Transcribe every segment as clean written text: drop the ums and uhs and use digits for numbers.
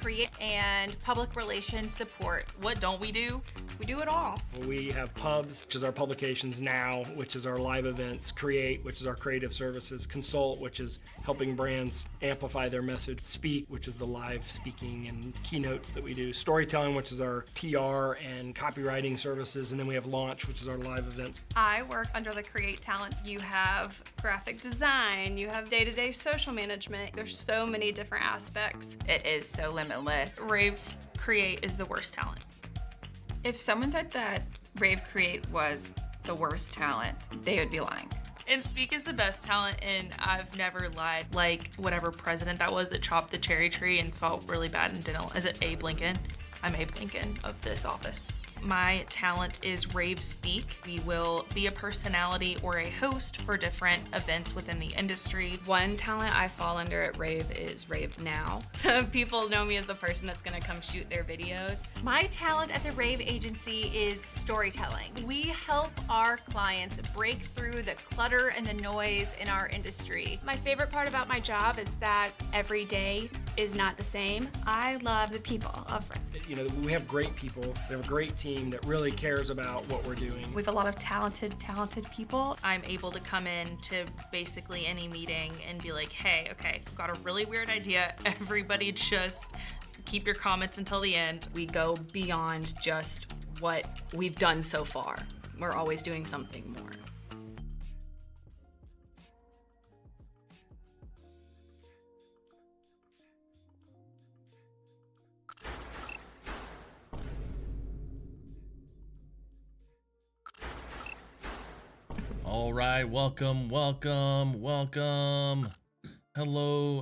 create and public relations support. What don't we do? We do it all. We have Pubs, which is our publications now, which is our live events, Create, which is our creative services, Consult, which is helping brands amplify their message, Speak, which is the live speaking and keynotes that we do, Storytelling, which is our PR and copywriting services, and then we have Launch, which is our live events. I work under the Create talent. You have graphic design, you have day-to-day social management. There's so many different aspects. It is so limitless. rAVe Create is the worst talent. If someone said that rAVe Create was the worst talent, they would be lying. And Speak is the best talent, and I've never lied. Like whatever president that was that chopped the cherry tree and felt really bad and didn't. Is it Abe Lincoln? I'm Abe Lincoln of this office. My talent is rAVe Speak. We will be a personality or a host for different events within the industry. One talent I fall under at rAVe is rAVe Now. People know me as the person that's gonna come shoot their videos. My talent at the rAVe agency is storytelling. We help our clients break through the clutter and the noise in our industry. My favorite part about my job is that every day is not the same. I love the people of rAVe. You know, we have great people, we have a great team that really cares about what we're doing. We have a lot of talented people. I'm able to come in to basically any meeting and be like, hey, okay, I've got a really weird idea. Everybody just keep your comments until the end. We go beyond just what we've done so far. We're always doing something more. All right, welcome. Hello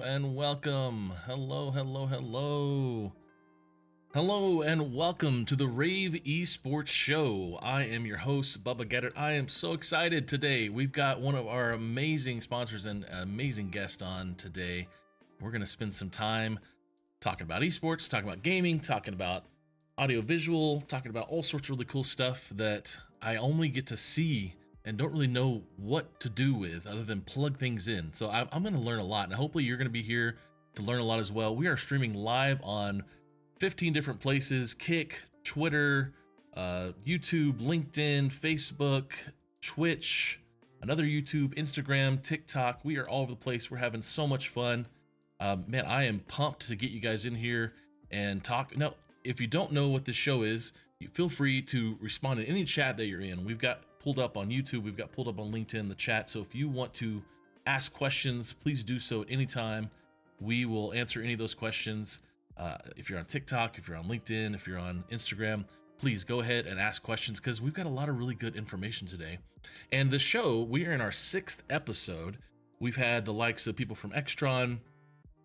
and welcome. Hello and welcome to the rAVe Esports Show. I am your host, Bubba Gaeddert. I am so excited today. We've got one of our amazing sponsors and amazing guest on today. We're going to spend some time talking about esports, talking about gaming, talking about audio-visual, talking about all sorts of really cool stuff that I only get to see and don't really know what to do with other than plug things in. So I'm going to learn a lot, and hopefully you're going to be here to learn a lot as well. We are streaming live on 15 different places: Kick, Twitter, YouTube, LinkedIn, Facebook, Twitch, another YouTube, Instagram, TikTok. We are all over the place. We're having so much fun. Man, I am pumped to get you guys in here and talk. Now, if you don't know what this show is, you feel free to respond in any chat that you're in. We've got pulled up on YouTube, we've got pulled up on LinkedIn, the chat. So if you want to ask questions, please do so at any time. We will answer any of those questions. If you're on TikTok, if you're on LinkedIn, if you're on Instagram, please go ahead and ask questions because we've got a lot of really good information today. And the show, we are in our 6th episode. We've had the likes of people from Extron.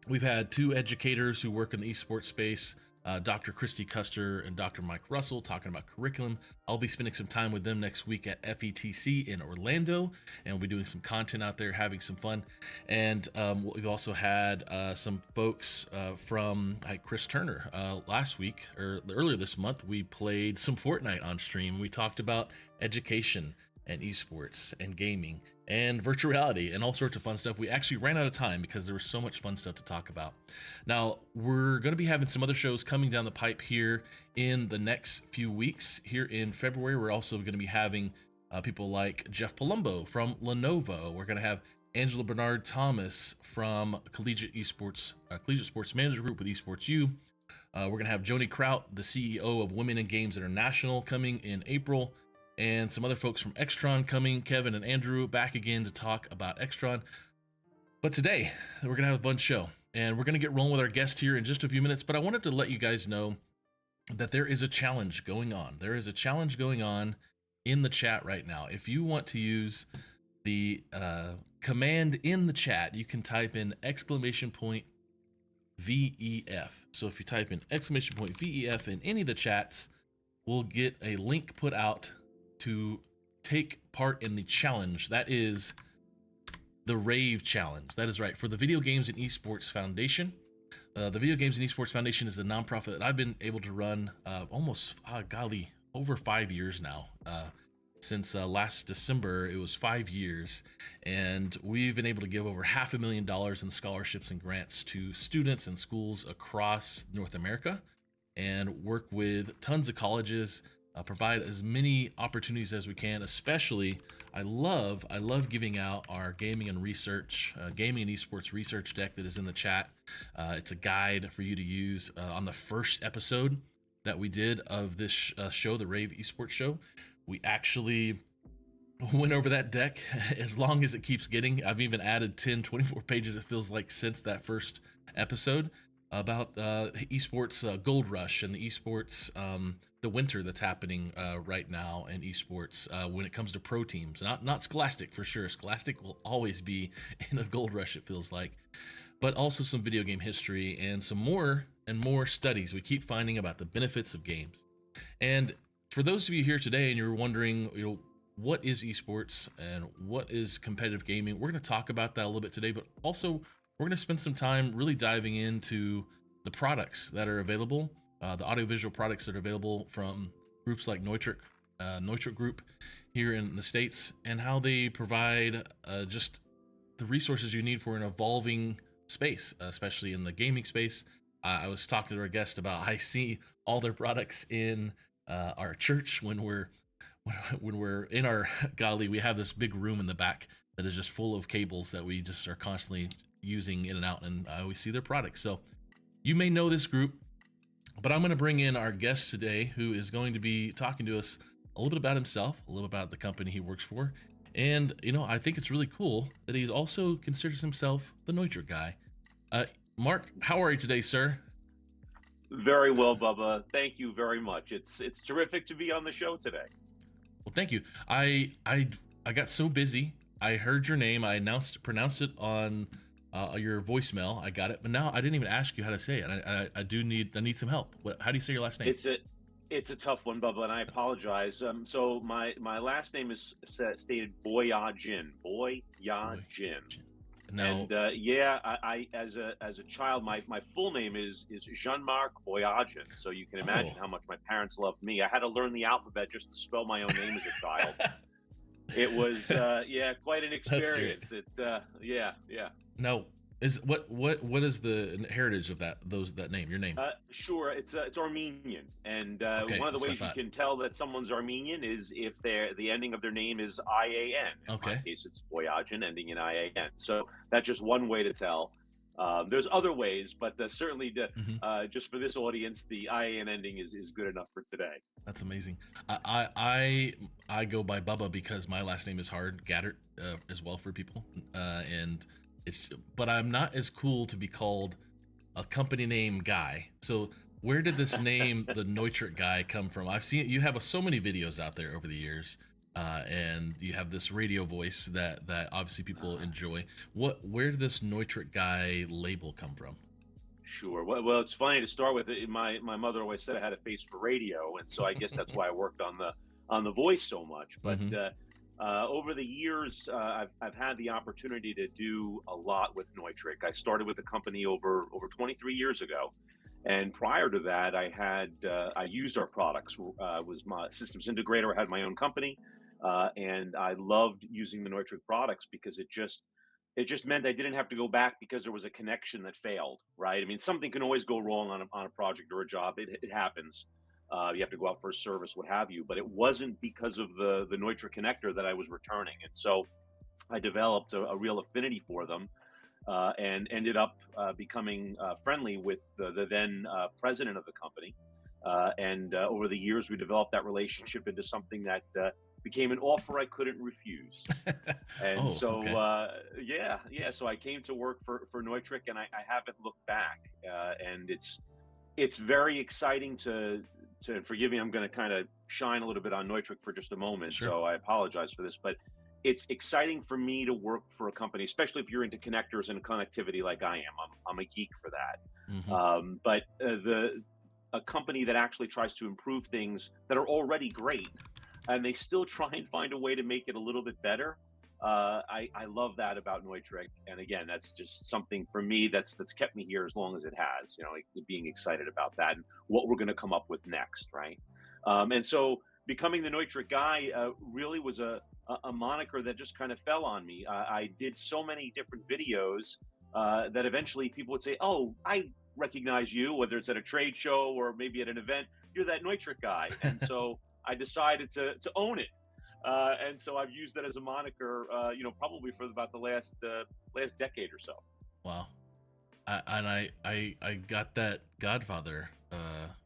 We've had 2 educators who work in the esports space, Dr. Christy Custer and Dr. Mike Russell, talking about curriculum. I'll be spending some time with them next week at FETC in Orlando, and we'll be doing some content out there, having some fun. And we've also had some folks from Chris Turner last week, or earlier this month. We played some Fortnite on stream. We talked about education and esports and gaming and virtual reality and all sorts of fun stuff. We actually ran out of time because there was so much fun stuff to talk about. Now, we're going to be having some other shows coming down the pipe here in the next few weeks. Here in February, we're also going to be having people like Jeff Palumbo from Lenovo. We're going to have Angela Bernard Thomas from Collegiate Sports Manager Group with Esports U. We're going to have Joni Kraut, the CEO of Women in Games International, coming in April. And some other folks from Extron coming, Kevin and Andrew, back again to talk about Extron. But today, we're going to have a fun show, and we're going to get rolling with our guest here in just a few minutes. But I wanted to let you guys know that there is a challenge going on. There is a challenge going on in the chat right now. If you want to use the command in the chat, you can type in !VEF. So if you type in !VEF in any of the chats, we'll get a link put out to take part in the challenge. That is the rAVe challenge. That is right, for the Video Games and Esports Foundation. The Video Games and Esports Foundation is a nonprofit that I've been able to run over 5 years now. since last December. It was 5 years, and we've been able to give over $500,000 in scholarships and grants to students and schools across North America, and work with tons of colleges, provide as many opportunities as we can. Especially, I love giving out our gaming and esports research deck that is in the chat. It's a guide for you to use on the first episode that we did of this show, the rAVe Esports Show. We actually went over that deck as long as it keeps getting. I've even added 24 pages, it feels like, since that first episode, about esports gold rush and the esports the winter that's happening right now in esports when it comes to pro teams. Not Scholastic, for sure. Scholastic will always be in a gold rush, it feels like, but also some video game history and some more and more studies we keep finding about the benefits of games. And for those of you here today and you're wondering, what is esports and what is competitive gaming, we're going to talk about that a little bit today, but also we're going to spend some time really diving into the products that are available, the audiovisual products that are available from groups like Neutrik Group here in the States, and how they provide just the resources you need for an evolving space, especially in the gaming space. I was talking to our guest about, I see all their products in our church when we're in our golly, we have this big room in the back that is just full of cables that we just are constantly using in and out, and I always see their products. So you may know this group, but I'm going to bring in our guest today, who is going to be talking to us a little bit about himself, a little about the company he works for, and I think it's really cool that he's also considers himself the Neutrik Guy. Mark, how are you today, sir? Very well, Bubba. Thank you very much. It's terrific to be on the show today. Well, thank you. I got so busy. I heard your name. I pronounced it on your voicemail. I got it, but now I didn't even ask you how to say it. I need some help. How do you say your last name? It's a tough one, Bubba, and I apologize. So my last name is stated Boyadjian. Boyadjian. Now, And I as a child, my full name is Jean-Marc Boyadjian. So you can imagine how much my parents loved me. I had to learn the alphabet just to spell my own name as a child. It was quite an experience. Now, what is the heritage of that name? Your name? Sure, it's Armenian, and one of the ways you can tell that someone's Armenian is if the ending of their name is IAN. In my case, it's Boyadjian, ending in IAN. So that's just one way to tell. There's other ways, but certainly just for this audience, the IAN ending is good enough for today. That's amazing. I go by Bubba because my last name is hard, Gaeddert, as well for people, but I'm not as cool to be called a company name guy. So where did this name, the Neutrik Guy, come from? I've seen you have so many videos out there over the years, and you have this radio voice that obviously people enjoy. Where did this Neutrik Guy label come from? Sure. Well, it's funny to start with. My mother always said I had a face for radio, and so I guess that's why I worked on the voice so much. But over the years, I've had the opportunity to do a lot with Neutrik. I started with the company over 23 years ago, and prior to that, I used our products. Was my systems integrator. I had my own company, and I loved using the Neutrik products because it just meant I didn't have to go back because there was a connection that failed. Right? I mean, something can always go wrong on a project or a job. It happens. You have to go out for a service, what have you, but it wasn't because of the Neutrik connector that I was returning. And so I developed a real affinity for them, and ended up becoming friendly with the then president of the company. And over the years, we developed that relationship into something that became an offer I couldn't refuse. And so I came to work for Neutrik, and I haven't looked back. And it's very exciting to forgive me, I'm going to kind of shine a little bit on Neutrik for just a moment. Sure. So I apologize for this, but it's exciting for me to work for a company, especially if you're into connectors and connectivity like I am. I'm a geek for that. But a company that actually tries to improve things that are already great, and they still try and find a way to make it a little bit better. I love that about Neutrik, and again, that's just something for me that's kept me here as long as it has. Being excited about that and what we're going to come up with next, right? And so becoming the Neutrik Guy really was a moniker that just kind of fell on me. I did so many different videos that eventually people would say, "Oh, I recognize you," whether it's at a trade show or maybe at an event. You're that Neutrik Guy, and so I decided to own it. And so I've used that as a moniker, probably for about the last decade or so. Wow. I got that Godfather,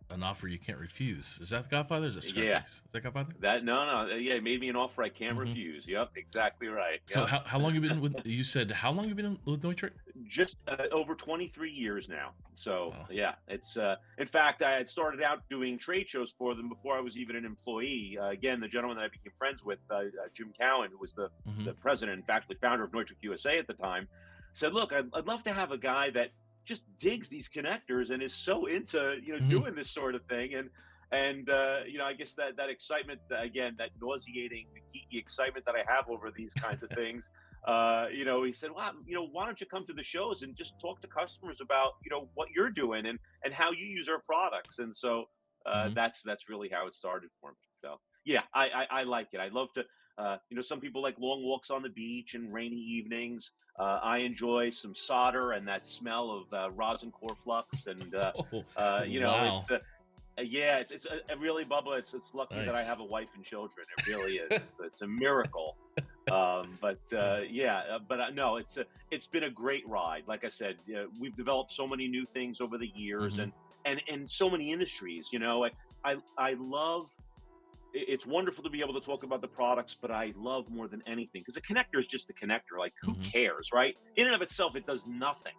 an offer you can't refuse. Is that the Godfather? Is it Scarface? Yeah. Is that Godfather? No. Yeah, it made me an offer I can't refuse. Yep, exactly right. So Yep. how long you been with? You said how long you been with Neutrik? Just over 23 years now. So Wow. yeah, it's in fact I had started out doing trade shows for them before I was even an employee. Again, the gentleman that I became friends with, Jim Cowan, who was the president, in fact, the founder of Neutrik USA at the time, said, "Look, I'd love to have a guy that just digs these connectors and is so into doing this sort of thing." And I guess that excitement, again, that nauseating, geeky excitement that I have over these kinds of things. He said, "Well, why don't you come to the shows and just talk to customers about what you're doing and how you use our products?" And so that's really how it started for me. So yeah, I like it. I love to. Some people like long walks on the beach and rainy evenings. I enjoy some solder and that smell of rosin core flux, and wow. it's really, Bubba. It's lucky that I Nice. have a wife and children. It really is. It's a miracle. No, it's been a great ride. Like I said, we've developed so many new things over the years, and so many industries. I love. It's wonderful to be able to talk about the products, but I love more than anything, because a connector is just a connector. Like, who cares, right? In and of itself, it does nothing.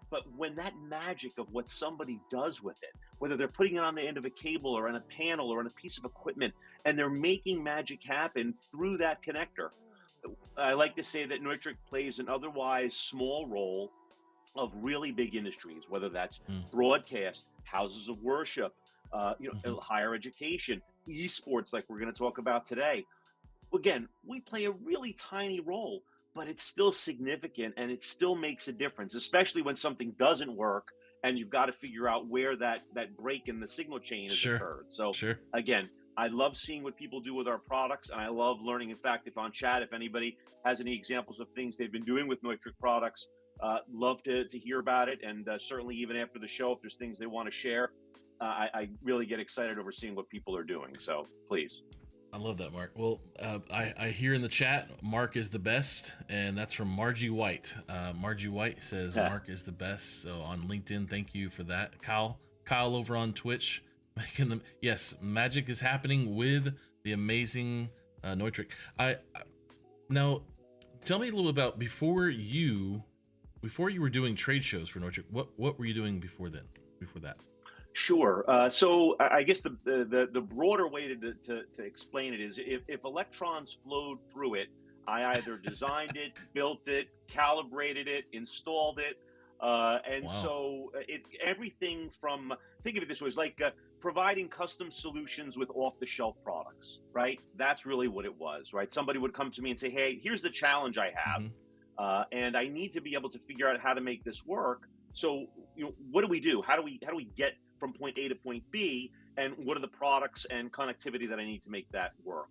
But when that magic of what somebody does with it, whether they're putting it on the end of a cable or on a panel or on a piece of equipment, and they're making magic happen through that connector, I like to say that Neutrik plays an otherwise small role of really big industries, whether that's broadcast, houses of worship, higher education, esports, like we're going to talk about today. Again, we play a really tiny role, but it's still significant, and it still makes a difference, especially when something doesn't work and you've got to figure out where that break in the signal chain has occurred. So again, I love seeing what people do with our products, and I love learning. In fact, if on chat, if anybody has any examples of things they've been doing with Neutrik products, love to hear about it. And certainly even after the show, if there's things they want to share, I really get excited over seeing what people are doing. So please. I love that, Mark. Well, I hear in the chat, Mark is the best, and that's from Margie White. Margie White says Mark is the best. So on LinkedIn, thank you for that. Kyle over on Twitch, making them. Yes, magic is happening with the amazing Neutrik. Now, tell me a little about before you were doing trade shows for Neutrik. What were you doing before then? Before that? Sure. So I guess the broader way to explain it is if electrons flowed through it, I either designed it, built it, calibrated it, installed it. So everything from, think of it this way, it's like providing custom solutions with off-the-shelf products, right? That's really what it was, right? Somebody would come to me and say, "Hey, here's the challenge I have, and I need to be able to figure out how to make this work. So, what do we do? How do we get from point A to point B, and what are the products and connectivity that I need to make that work?"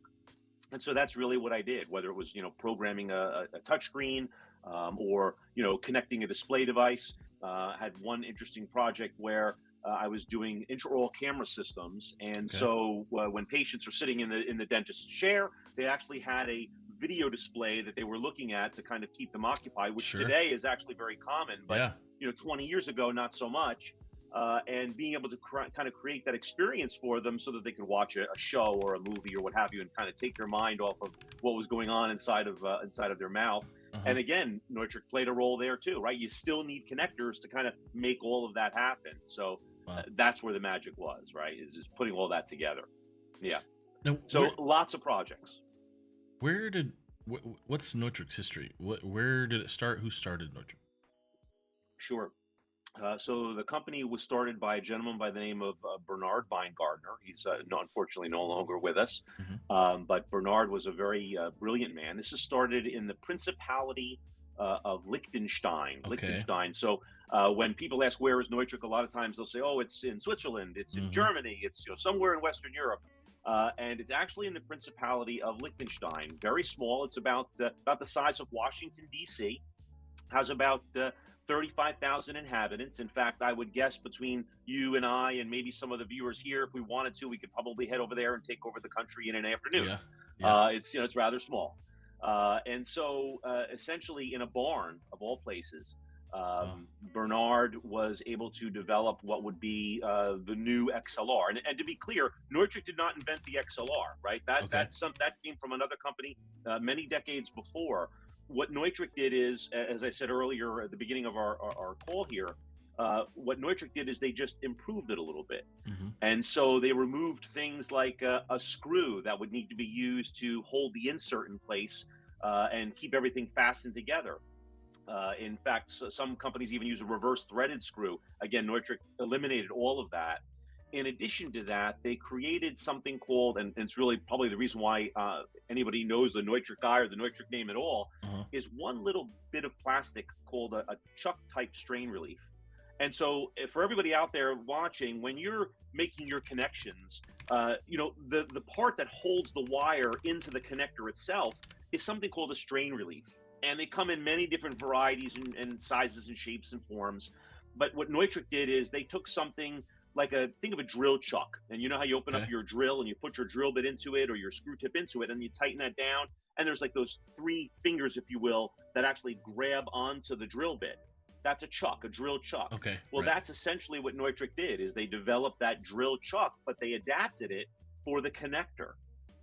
And so that's really what I did, whether it was, programming a touchscreen, or, connecting a display device. I had one interesting project where I was doing intraoral camera systems. And so when patients are sitting in the dentist's chair, they actually had a video display that they were looking at to kind of keep them occupied, which today is actually very common, but 20 years ago, not so much. And being able to kind of create that experience for them so that they could watch a show or a movie or what have you, and kind of take their mind off of what was going on inside of their mouth. And again, Neutrik played a role there too, right? You still need connectors to kind of make all of that happen. So that's where the magic was, right? Is putting all that together. Yeah. Now, so lots of projects. What's Neutrik's history? Where did it start? Who started Neutrik? Sure. So the company was started by a gentleman by the name of Bernard Weingardner. He's unfortunately no longer with us, but Bernard was a very brilliant man. This is started in the Principality of Liechtenstein. Liechtenstein. So when people ask where is Neutrik, a lot of times they'll say, "Oh, it's in Switzerland, it's in Germany, it's somewhere in Western Europe." and it's actually in the Principality of Liechtenstein. Very small. It's about the size of Washington, D.C., has about 35,000 inhabitants. In fact, I would guess between you and I and maybe some of the viewers here, if we wanted to, we could probably head over there and take over the country in an afternoon. It's rather small. And so essentially in a barn of all places, Bernard was able to develop what would be the new XLR. And to be clear, Neutrik did not invent the XLR, right? That came from another company many decades before. What Neutrik did is, as I said earlier at the beginning of our call here, what Neutrik did is they just improved it a little bit. And so they removed things like a screw that would need to be used to hold the insert in place and keep everything fastened together. In fact, some companies even use a reverse threaded screw. Again, Neutrik eliminated all of that. In addition to that, they created something called, and it's really probably the reason why anybody knows the Neutrik Guy or the Neutrik name at all, is one little bit of plastic called a chuck type strain relief. And so for everybody out there watching, when you're making your connections, the part that holds the wire into the connector itself is something called a strain relief. And they come in many different varieties and sizes and shapes and forms. But what Neutrik did is they took something like think of a drill chuck, and you know how you open up your drill and you put your drill bit into it or your screw tip into it and you tighten that down, and there's like those 3 fingers, if you will, that actually grab onto the drill bit. That's a chuck, a drill chuck. Well, that's essentially what Neutrik did, is they developed that drill chuck, but they adapted it for the connector,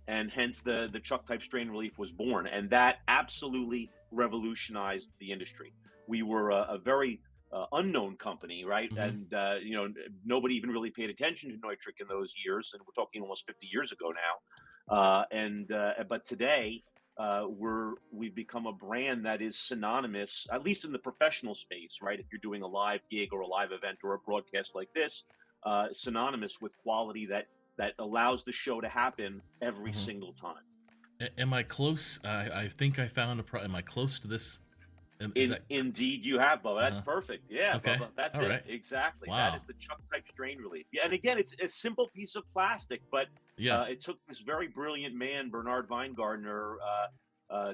and hence the chuck type strain relief was born, and that absolutely revolutionized the industry. We were a very unknown company, right? And nobody even really paid attention to Neutrik in those years, and we're talking almost 50 years ago now. But today we've become a brand that is synonymous, at least in the professional space, right? If you're doing a live gig or a live event or a broadcast like this, synonymous with quality that allows the show to happen every single time. Am I close? I think I found am I close to this? Indeed you have, Bubba. That's perfect. Yeah, okay. Bubba. That's all it. right. Exactly. Wow. That is the chuck type strain relief. Yeah, and again, it's a simple piece of plastic, but it took this very brilliant man, Bernard Weingartner,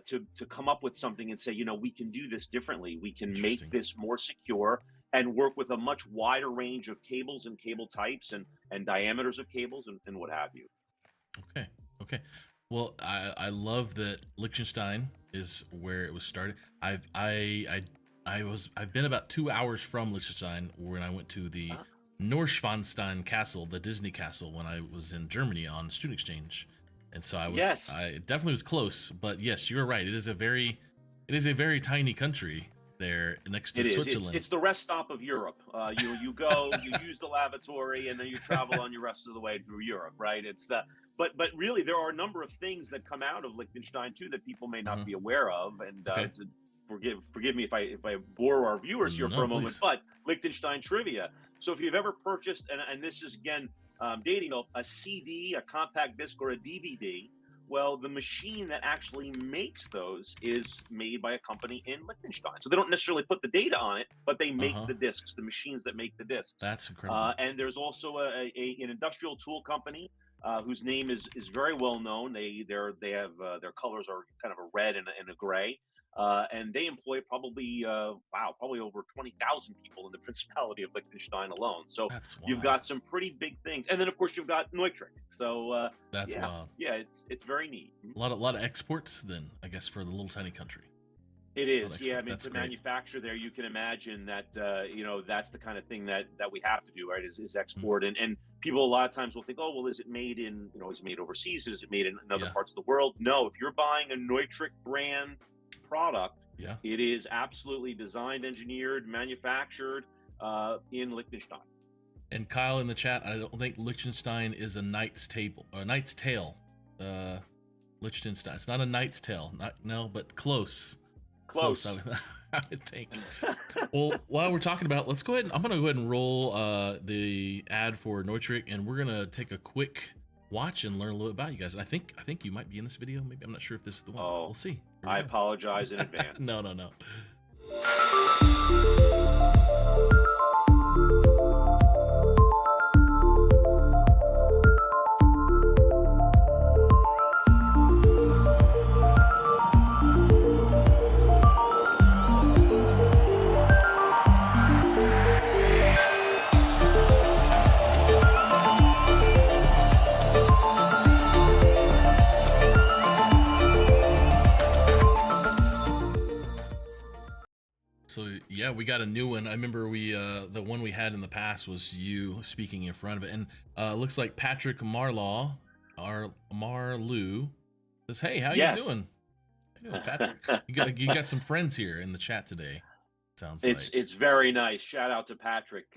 to come up with something and say, we can do this differently. We can make this more secure and work with a much wider range of cables and cable types and diameters of cables and what have you. Okay. Well, I love that Liechtenstein is where it was started. I've been about 2 hours from Liechtenstein when I went to the Neuschwanstein Castle, the Disney castle, when I was in Germany on student exchange, and so I definitely was close. But yes, you're right. It is a very tiny country there next to Switzerland. It's the rest stop of Europe. You go, you use the lavatory, and then you travel on your rest of the way through Europe, right? It's but really there are a number of things that come out of Liechtenstein too that people may not be aware of, and forgive me if I bore our viewers here for a moment, but Liechtenstein trivia. So if you've ever purchased, and this is again dating a CD, a compact disc, or a DVD, well, the machine that actually makes those is made by a company in Liechtenstein. So they don't necessarily put the data on it, but they make the discs, the machines that make the discs. That's incredible. And there's also an industrial tool company whose name is very well known. They have their colors are kind of a red and a gray. And they employ probably over 20,000 people in the Principality of Liechtenstein alone. So you've got some pretty big things, and then of course you've got Neutrik. So that's wild. Yeah, it's very neat. A lot of exports then, I guess, for the little tiny country. It is, yeah. I mean, to manufacture there, you can imagine that that's the kind of thing that we have to do, right? Is export, and people a lot of times will think, oh, well, is it made in is it made overseas? Is it made in other parts of the world? No, if you're buying a Neutrik brand product, it is absolutely designed, engineered, manufactured in Liechtenstein. And Kyle in the chat, I don't think Liechtenstein is a knight's tail. Liechtenstein. It's not a knight's tail. But close. Close. I would think. Well, while we're talking about, I'm going to go ahead and roll the ad for Neutrik, and we're going to take a quick watch and learn a little bit about you guys. I think you might be in this video. Maybe I'm not sure if this is the one. Oh, we'll see. I apologize in advance. No. Yeah, we got a new one. I remember the one we had in the past was you speaking in front of it, and looks like Patrick Marlaw says, "Hey, how you doing?" How you doing, Patrick? You got some friends here in the chat today. Sounds like it's very nice. Shout out to Patrick.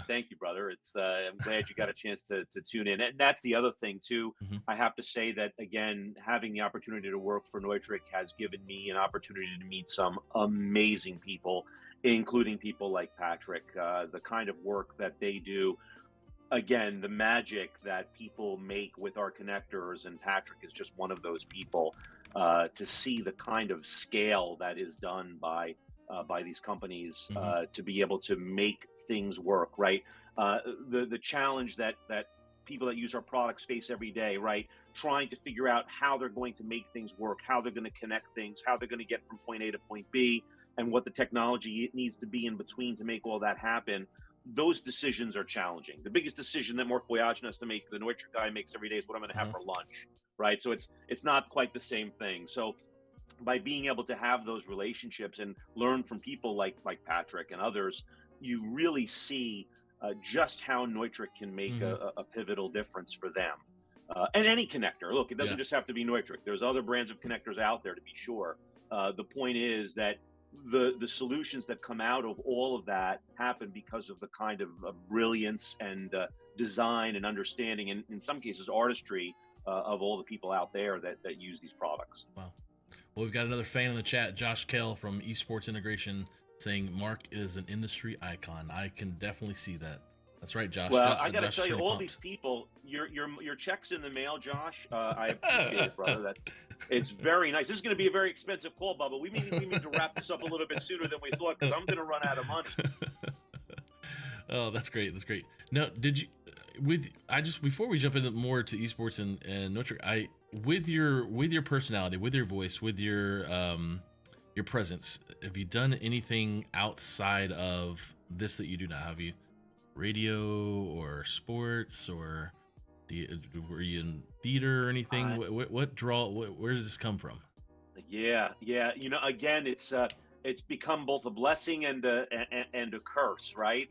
Thank you, brother. It's I'm glad you got a chance to tune in. And that's the other thing too. I have to say that again, having the opportunity to work for Neutrik has given me an opportunity to meet some amazing people, including people like Patrick. The kind of work that they do. Again, the magic that people make with our connectors, and Patrick is just one of those people. To see the kind of scale that is done by these companies to be able to make things work, right? The challenge that people that use our products face every day, right? Trying to figure out how they're going to make things work, how they're going to connect things, how they're going to get from point A to point B, and what the technology needs to be in between to make all that happen. Those decisions are challenging. The biggest decision that Mark Boyadijan has to make, the Neutrik guy makes every day, is what I'm going to have for lunch, right? So it's not quite the same thing. So by being able to have those relationships and learn from people like Patrick and others, you really see just how Neutrik can make a pivotal difference for them. And any connector. Look, it doesn't just have to be Neutrik. There's other brands of connectors out there, to be sure. The point is that the solutions that come out of all of that happen because of the kind of brilliance and design and understanding, and in some cases artistry, of all the people out there that use these products. Wow. Well, we've got another fan in the chat, Josh Kell from Esports Integration, saying Mark is an industry icon. I can definitely see that. That's right, Josh. Well, I got to tell you, all these people, your check's in the mail, Josh. I appreciate it, brother. That it's very nice. This is going to be a very expensive call, Bubba. We need to wrap this up a little bit sooner than we thought, because I'm going to run out of money. Oh, that's great. That's great. Now, did you? Before we jump into more to esports and Neutrik, with your personality, with your voice, with your presence, have you done anything outside of this that you do now? Have you radio or sports, or were you in theater or anything? Where does this come from? Yeah. Again, it's become both a blessing and a curse, right?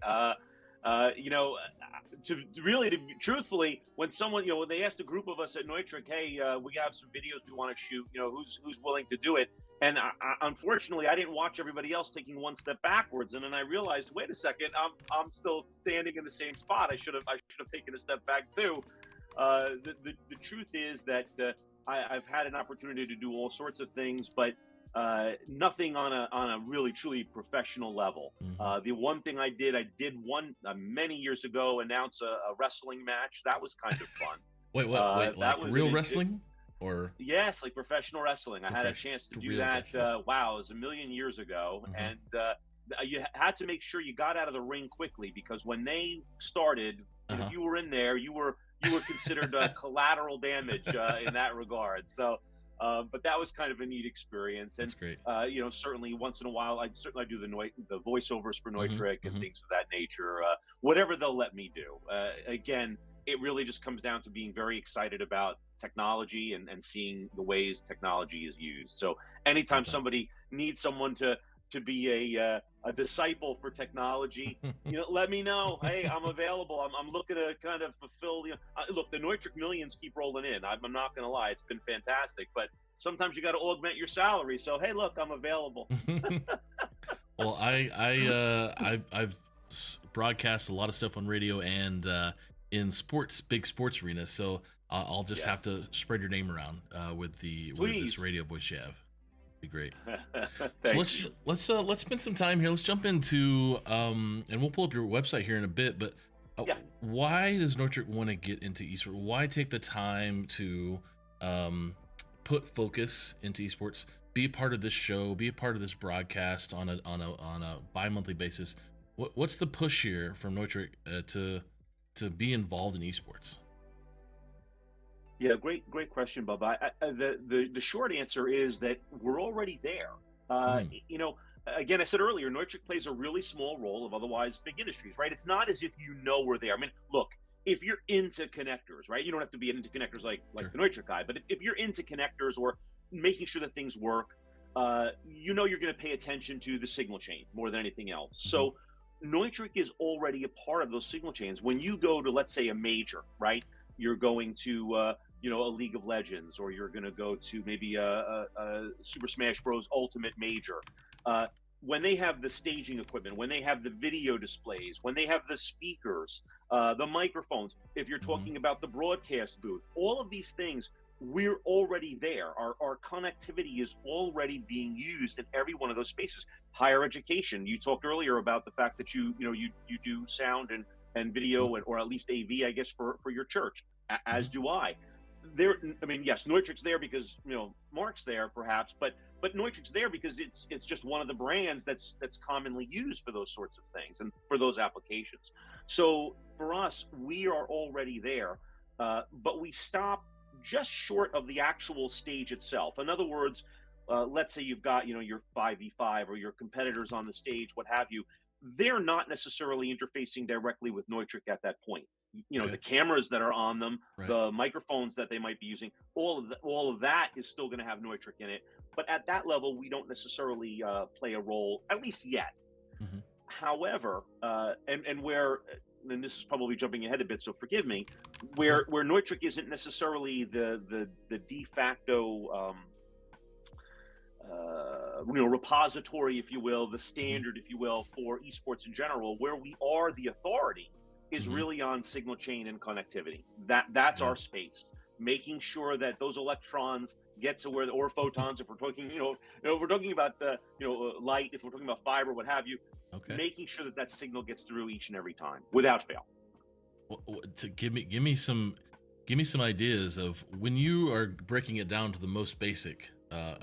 Truthfully, when someone, when they asked a group of us at Neutrik, hey, we have some videos we want to shoot, who's willing to do it? And unfortunately, I didn't watch everybody else taking one step backwards, and then I realized, wait a second, I'm still standing in the same spot. I should have taken a step back too. The truth is that I've had an opportunity to do all sorts of things, but nothing on a really truly professional level. The one thing I did many years ago, announce a wrestling match. That was kind of fun. Wait, like real wrestling? Or yes, like professional wrestling. I had a chance to do that. It was a million years ago, and you had to make sure you got out of the ring quickly, because when they started, if you were in there, you were considered collateral damage in that regard. So, but that was kind of a neat experience. And that's great. Certainly once in a while, I do the voiceovers for Neutrik and things of that nature. Whatever they'll let me do. Again, it really just comes down to being very excited about technology and seeing the ways technology is used. So anytime somebody needs someone to be a disciple for technology, let me know. Hey, I'm available. I'm looking to kind of fulfill. Look, the Neutrik millions keep rolling in. I'm not going to lie, it's been fantastic. But sometimes you got to augment your salary. So hey, look, I'm available. Well, I've broadcast a lot of stuff on radio and in big sports arenas. So I'll just have to spread your name around with this radio voice you have. Be great. So let's spend some time here. Let's jump into and we'll pull up your website here in a bit. But why does Neutrik want to get into esports? Why take the time to put focus into esports? Be a part of this show. Be a part of this broadcast on a bi-monthly basis. What's the push here from Neutrik to be involved in esports? Yeah, great question, Bubba. The short answer is that we're already there. Again, I said earlier, Neutrik plays a really small role of otherwise big industries, right? It's not as if we're there. I mean, look, if you're into connectors, right? You don't have to be into connectors like the Neutrik guy, but if you're into connectors or making sure that things work, you know you're going to pay attention to the signal chain more than anything else. So Neutrik is already a part of those signal chains. When you go to, let's say, a major, right? You're going to, a League of Legends, or you're going to go to maybe a Super Smash Bros. Ultimate major. When they have the staging equipment, when they have the video displays, when they have the speakers, the microphones, if you're talking about the broadcast booth, all of these things, we're already there. Our connectivity is already being used in every one of those spaces. Higher education, you talked earlier about the fact that you do sound and video, or at least AV, I guess, for your church, as do I. Yes, Neutrik's there because Mark's there perhaps, but Neutrik's there because it's just one of the brands that's commonly used for those sorts of things and for those applications. So for us, we are already there, but we stop just short of the actual stage itself. In other words, let's say you've got your 5v5 or your competitors on the stage, what have you. They're not necessarily interfacing directly with Neutrik at that point. The cameras that are on them, the microphones that they might be using, all of that is still going to have Neutrik in it. But at that level, we don't necessarily play a role, at least yet. However, and this is probably jumping ahead a bit, so forgive me, where Neutrik isn't necessarily the de facto repository, if you will, the standard, if you will, for esports in general, where we are the authority is really on signal chain and connectivity. That's our space, making sure that those electrons get to where, or photons, if we're talking, if we're talking about light, if we're talking about fiber, what have you, making sure that signal gets through each and every time without fail. To give me some ideas of when you are breaking it down to the most basic,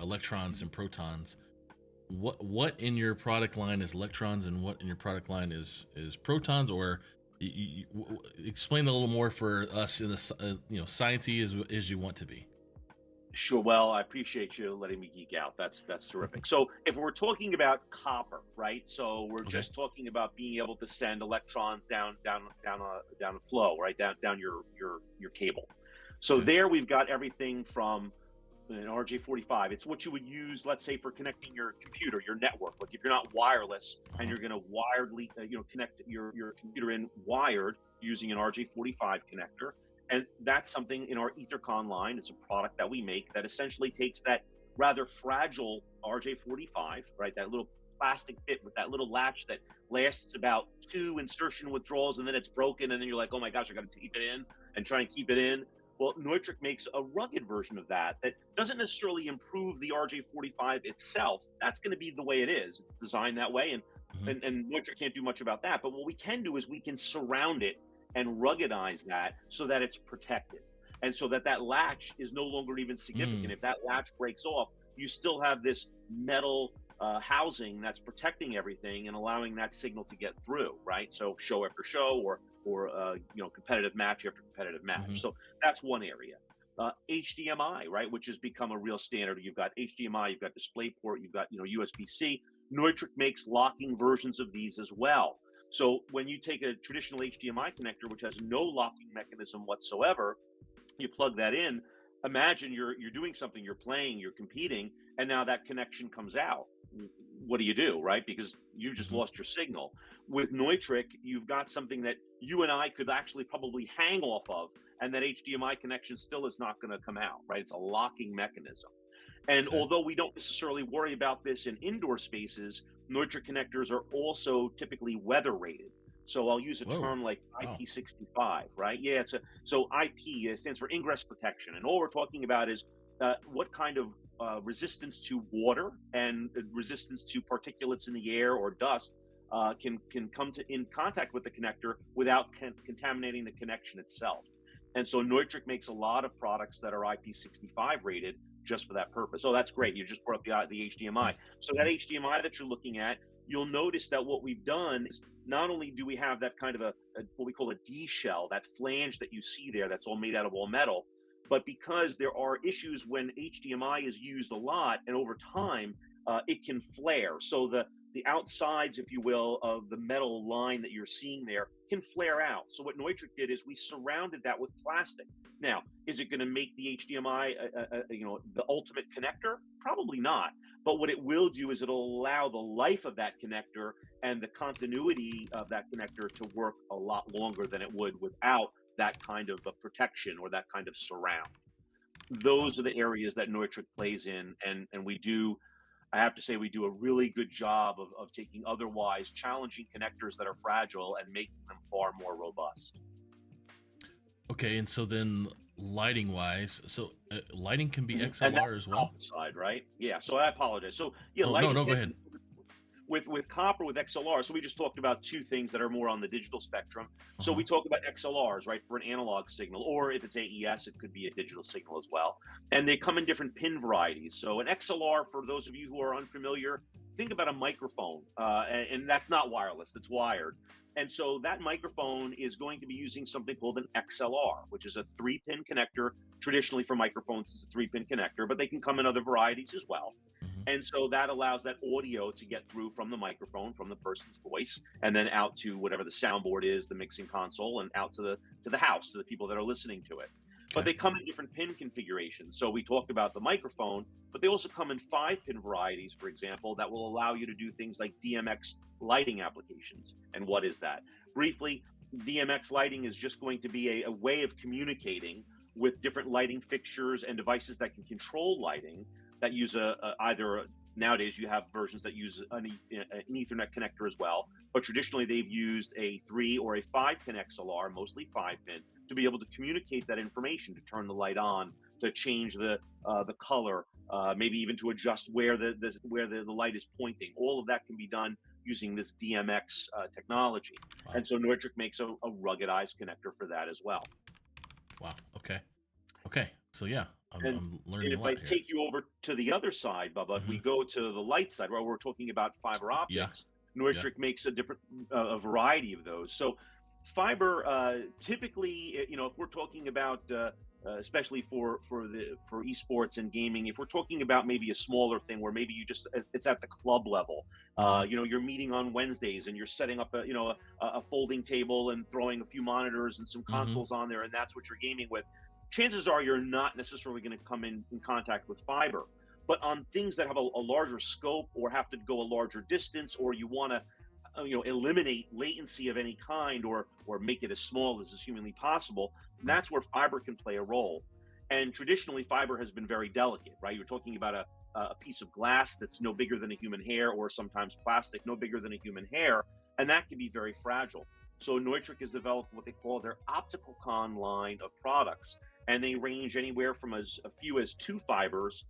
electrons and protons. What in your product line is electrons and what in your product line is protons? Or explain a little more for us in the sciencey as you want to be. Sure. Well, I appreciate you letting me geek out. That's terrific. So if we're talking about copper, right? So we're just talking about being able to send electrons down a flow, right? Down your cable. So there we've got everything from an RJ45. It's what you would use, let's say, for connecting your computer, your network. Like if you're not wireless and you're going to wiredly, connect your computer in wired using an RJ45 connector. And that's something in our EtherCon line. It's a product that we make that essentially takes that rather fragile RJ45, right? That little plastic bit with that little latch that lasts about 2 insertion withdrawals, and then it's broken, and then you're like, oh my gosh, I got to tape it in and try and keep it in. Well, Neutrik makes a rugged version of that doesn't necessarily improve the RJ45 itself. That's going to be the way it is. It's designed that way, and Neutrik can't do much about that. But what we can do is we can surround it and ruggedize that so that it's protected, and so that latch is no longer even significant. If that latch breaks off, you still have this metal housing that's protecting everything and allowing that signal to get through, right? So show after show, or competitive match after competitive match. So that's one area. HDMI, right, which has become a real standard. You've got HDMI, you've got DisplayPort, you've got USB-C. Neutrik makes locking versions of these as well. So when you take a traditional HDMI connector, which has no locking mechanism whatsoever, you plug that in. Imagine you're doing something, you're playing, you're competing, and now that connection comes out. What do you do, right? Because you just lost your signal. With Neutrik, you've got something that you and I could actually probably hang off of, and that HDMI connection still is not going to come out, right? It's a locking mechanism. And although we don't necessarily worry about this in indoor spaces, Neutrik connectors are also typically weather rated. So I'll use a term like IP65, right? Yeah, so IP stands for ingress protection. And all we're talking about is what kind of resistance to water and resistance to particulates in the air or dust can come in contact with the connector without contaminating the connection itself. And so Neutrik makes a lot of products that are IP65 rated just for that purpose. Oh, that's great. You just brought up the HDMI. So that HDMI that you're looking at, you'll notice that what we've done is not only do we have that kind of a what we call a D shell, that flange that you see there, that's all made out of all metal, but because there are issues when HDMI is used a lot and over time, it can flare. So the outsides, if you will, of the metal line that you're seeing there can flare out. So what Neutrik did is we surrounded that with plastic. Now, is it going to make the HDMI, the ultimate connector? Probably not. But what it will do is it'll allow the life of that connector and the continuity of that connector to work a lot longer than it would without that kind of a protection or that kind of surround. Those are the areas that Neutrik plays in, and we do, I have to say, we do a really good job of taking otherwise challenging connectors that are fragile and making them far more robust. Okay, and so then lighting wise, so lighting can be And XLR that's as well. outside, right? Yeah. So I apologize. So yeah, Oh, lighting no, go can- ahead. with copper, with XLR. So we just talked about two things that are more on the digital spectrum. So we talk about XLRs, right, for an analog signal, or if it's AES, it could be a digital signal as well. And they come in different pin varieties. So an XLR, for those of you who are unfamiliar, think about a microphone, and that's not wireless; it's wired. And so that microphone is going to be using something called an XLR, which is a 3-pin connector. Traditionally for microphones, it's a 3-pin connector, but they can come in other varieties as well. And so that allows that audio to get through from the microphone, from the person's voice, and then out to whatever the soundboard is, the mixing console, and out to the house, to the people that are listening to it. But they come in different pin configurations. So we talked about the microphone, but they also come in 5-pin varieties, for example, that will allow you to do things like DMX lighting applications. And what is that? Briefly, DMX lighting is just going to be a way of communicating with different lighting fixtures and devices that can control lighting, that use nowadays you have versions that use an Ethernet connector as well, but traditionally they've used a 3 or a 5-pin XLR, mostly 5-pin, to be able to communicate that information, to turn the light on, to change the color, maybe even to adjust where the light is pointing. All of that can be done using this DMX technology. Wow. And so Neutrik makes a ruggedized connector for that as well. Wow. Okay. So yeah, I'm learning And a if lot I here. take you over to the other side, Bubba, if we go to the light side, where we're talking about fiber optics, Neutrik makes a different a variety of those. So fiber, typically, if we're talking about, especially for esports and gaming, if we're talking about maybe a smaller thing where maybe it's at the club level, you're meeting on Wednesdays and you're setting up a folding table and throwing a few monitors and some consoles on there, and that's what you're gaming with. Chances are you're not necessarily going to come in contact with fiber. But on things that have a larger scope or have to go a larger distance, or you want to eliminate latency of any kind, or make it as small as is humanly possible, that's where fiber can play a role. And traditionally, fiber has been very delicate, right? You're talking about a piece of glass that's no bigger than a human hair, or sometimes plastic no bigger than a human hair, and that can be very fragile. So Neutrik has developed what they call their OpticalCon line of products, and they range anywhere from as few as 2 fibers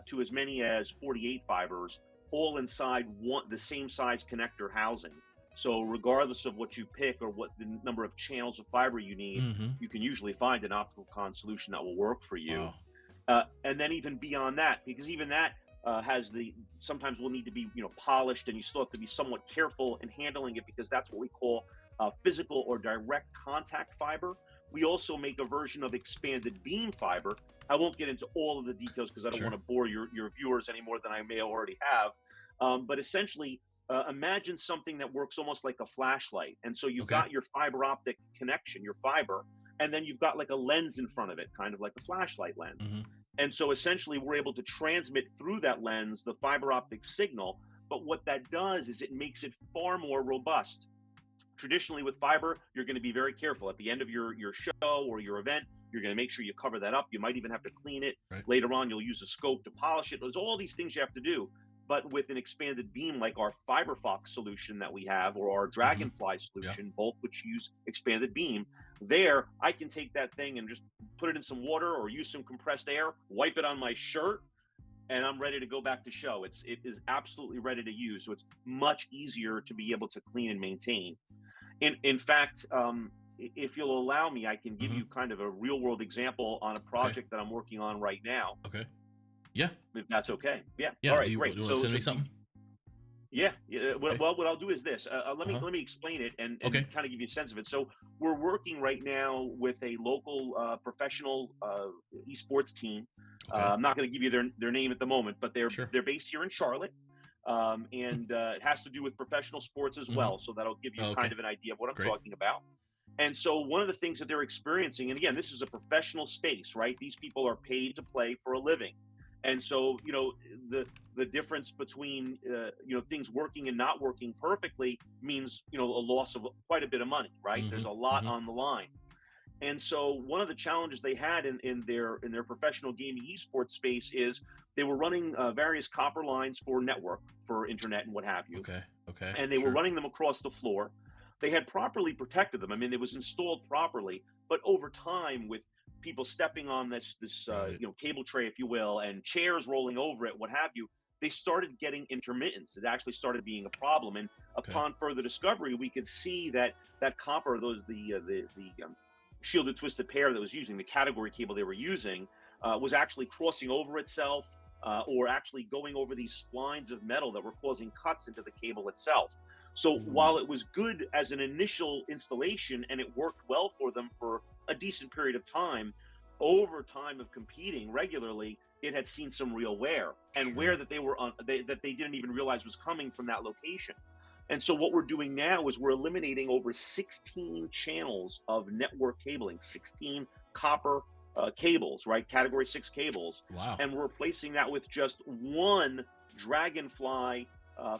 to as many as 48 fibers, all inside the same size connector housing. So regardless of what you pick or what the number of channels of fiber you need, you can usually find an OpticalCon solution that will work for you. Wow. And then even beyond that, because even that sometimes will need to be polished, and you still have to be somewhat careful in handling it, because that's what we call physical or direct contact fiber. We also make a version of expanded beam fiber. I won't get into all of the details because I don't want to bore your viewers any more than I may already have. But essentially, imagine something that works almost like a flashlight. And so you've got your fiber optic connection, your fiber, and then you've got like a lens in front of it, kind of like a flashlight lens. And so essentially, we're able to transmit through that lens the fiber optic signal. But what that does is it makes it far more robust. Traditionally with fiber, you're going to be very careful. At the end of your show or your event, you're going to make sure you cover that up. You might even have to clean it. Later on, you'll use a scope to polish it. There's all these things you have to do. But with an expanded beam like our FiberFox solution that we have, or our Dragonfly solution, both which use expanded beam, there I can take that thing and just put it in some water or use some compressed air, wipe it on my shirt, and I'm ready to go back to show. It is absolutely ready to use. So it's much easier to be able to clean and maintain. In fact, if you'll allow me, I can give you kind of a real world example on a project that I'm working on right now. Okay. Yeah. If that's okay. Yeah. Yeah. All right. Great. You want to send me something? Yeah. Well, what I'll do is this. Let me explain it and kind of give you a sense of it. So we're working right now with a local professional esports team. I'm not going to give you their name at the moment, but they're based here in Charlotte. And it has to do with professional sports as well. So that'll give you kind of an idea of what I'm talking about. And so one of the things that they're experiencing, and again, this is a professional space, right? These people are paid to play for a living. And so, the difference between, things working and not working perfectly means, a loss of quite a bit of money, right? There's a lot on the line. And so one of the challenges they had in their professional gaming esports space is they were running various copper lines for network, for internet and what have you. Okay. And they were running them across the floor. They had properly protected them. I mean, it was installed properly, but over time, with people stepping on this cable tray, if you will, and chairs rolling over it, what have you, they started getting intermittence. It actually started being a problem. And upon further discovery, we could see that copper, the shielded twisted pair that was using the category cable they were using, was actually crossing over itself, or actually going over these splines of metal that were causing cuts into the cable itself. So while it was good as an initial installation and it worked well for them for a decent period of time, over time of competing regularly, it had seen some real wear and wear that they were on, that they didn't even realize was coming from that location. And so what we're doing now is we're eliminating over 16 channels of network cabling, 16 copper cables, right? Category 6 cables. Wow. And we're replacing that with just one Dragonfly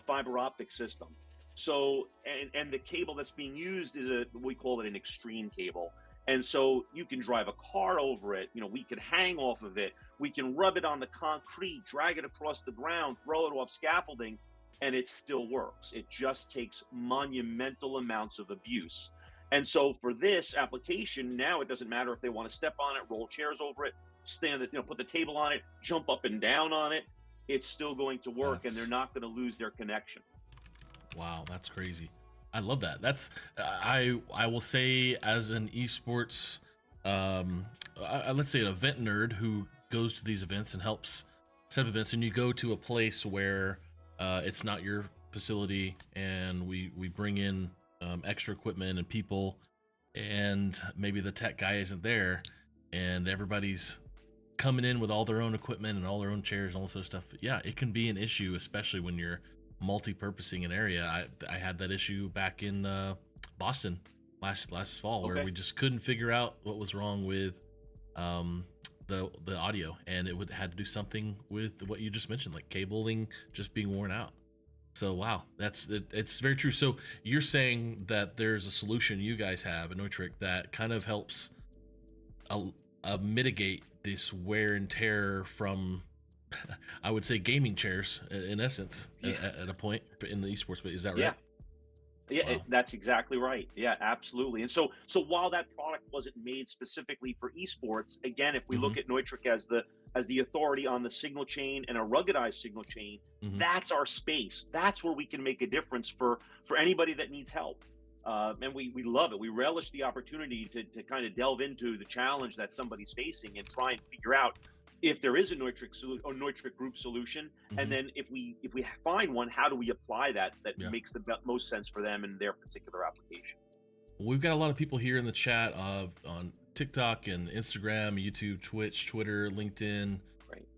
fiber optic system. So, and the cable that's being used is we call it an Extreme cable. And so you can drive a car over it. We can hang off of it. We can rub it on the concrete, drag it across the ground, throw it off scaffolding, and it still works. It just takes monumental amounts of abuse. And so for this application, now it doesn't matter if they want to step on it, roll chairs over it, stand it, put the table on it, jump up and down on it. It's still going to work, and they're not going to lose their connection. Wow, that's crazy. I love that. That's I will say, as an esports, let's say an event nerd who goes to these events and helps set up events, and you go to a place where it's not your facility, and we bring in extra equipment and people, and maybe the tech guy isn't there, and everybody's coming in with all their own equipment and all their own chairs and all this other stuff. Yeah, it can be an issue, especially when you're multi-purposing an area. I had that issue back in Boston last fall, where we just couldn't figure out what was wrong with the audio, and it had to do something with what you just mentioned, like cabling just being worn out. So wow, it's very true. So you're saying that there's a solution you guys have at Neutrik that kind of helps mitigate this wear and tear from, I would say, gaming chairs in essence, at a point in the esports space. Is that right? Yeah, Wow. that's exactly right. Yeah, absolutely. And so while that product wasn't made specifically for esports, again, if we look at Neutrik as the authority on the signal chain and a ruggedized signal chain, that's our space. That's where we can make a difference for anybody that needs help. And we love it. We relish the opportunity to kind of delve into the challenge that somebody's facing and try and figure out if there is a Neutrik group solution, and then if we find one, how do we apply that makes the most sense for them in their particular application? We've got a lot of people here in the chat on TikTok and Instagram, YouTube, Twitch, Twitter, LinkedIn,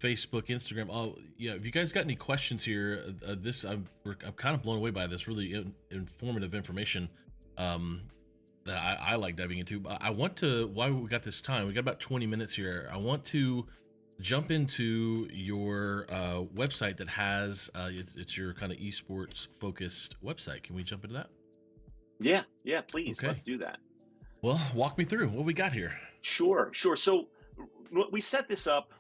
Facebook, Instagram. Oh yeah, if you guys got any questions here, I'm kind of blown away by this really informative information that I like diving into. I want to, while we got this time, we got about 20 minutes here, I want to jump into your website that has it's your kind of esports focused website. Can we jump into that? Yeah, please. Okay. Let's do that. Well, walk me through what we got here. Sure. So we set this up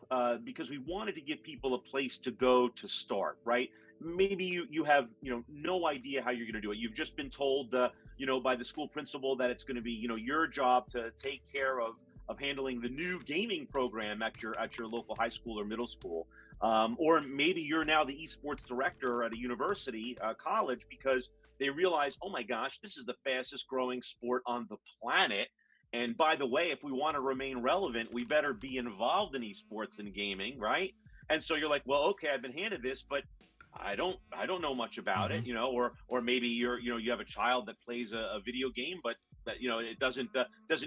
because we wanted to give people a place to go to start, right? Maybe you have no idea how you're going to do it. You've just been told by the school principal that it's going to be your job to take care of handling the new gaming program at your local high school or middle school, or maybe you're now the esports director at a university, college, because they realize, oh my gosh, this is the fastest growing sport on the planet. And by the way, if we want to remain relevant, we better be involved in esports and gaming, right? And so you're like, well, okay, I've been handed this, but I don't know much about it, or maybe you have a child that plays a video game, but that it doesn't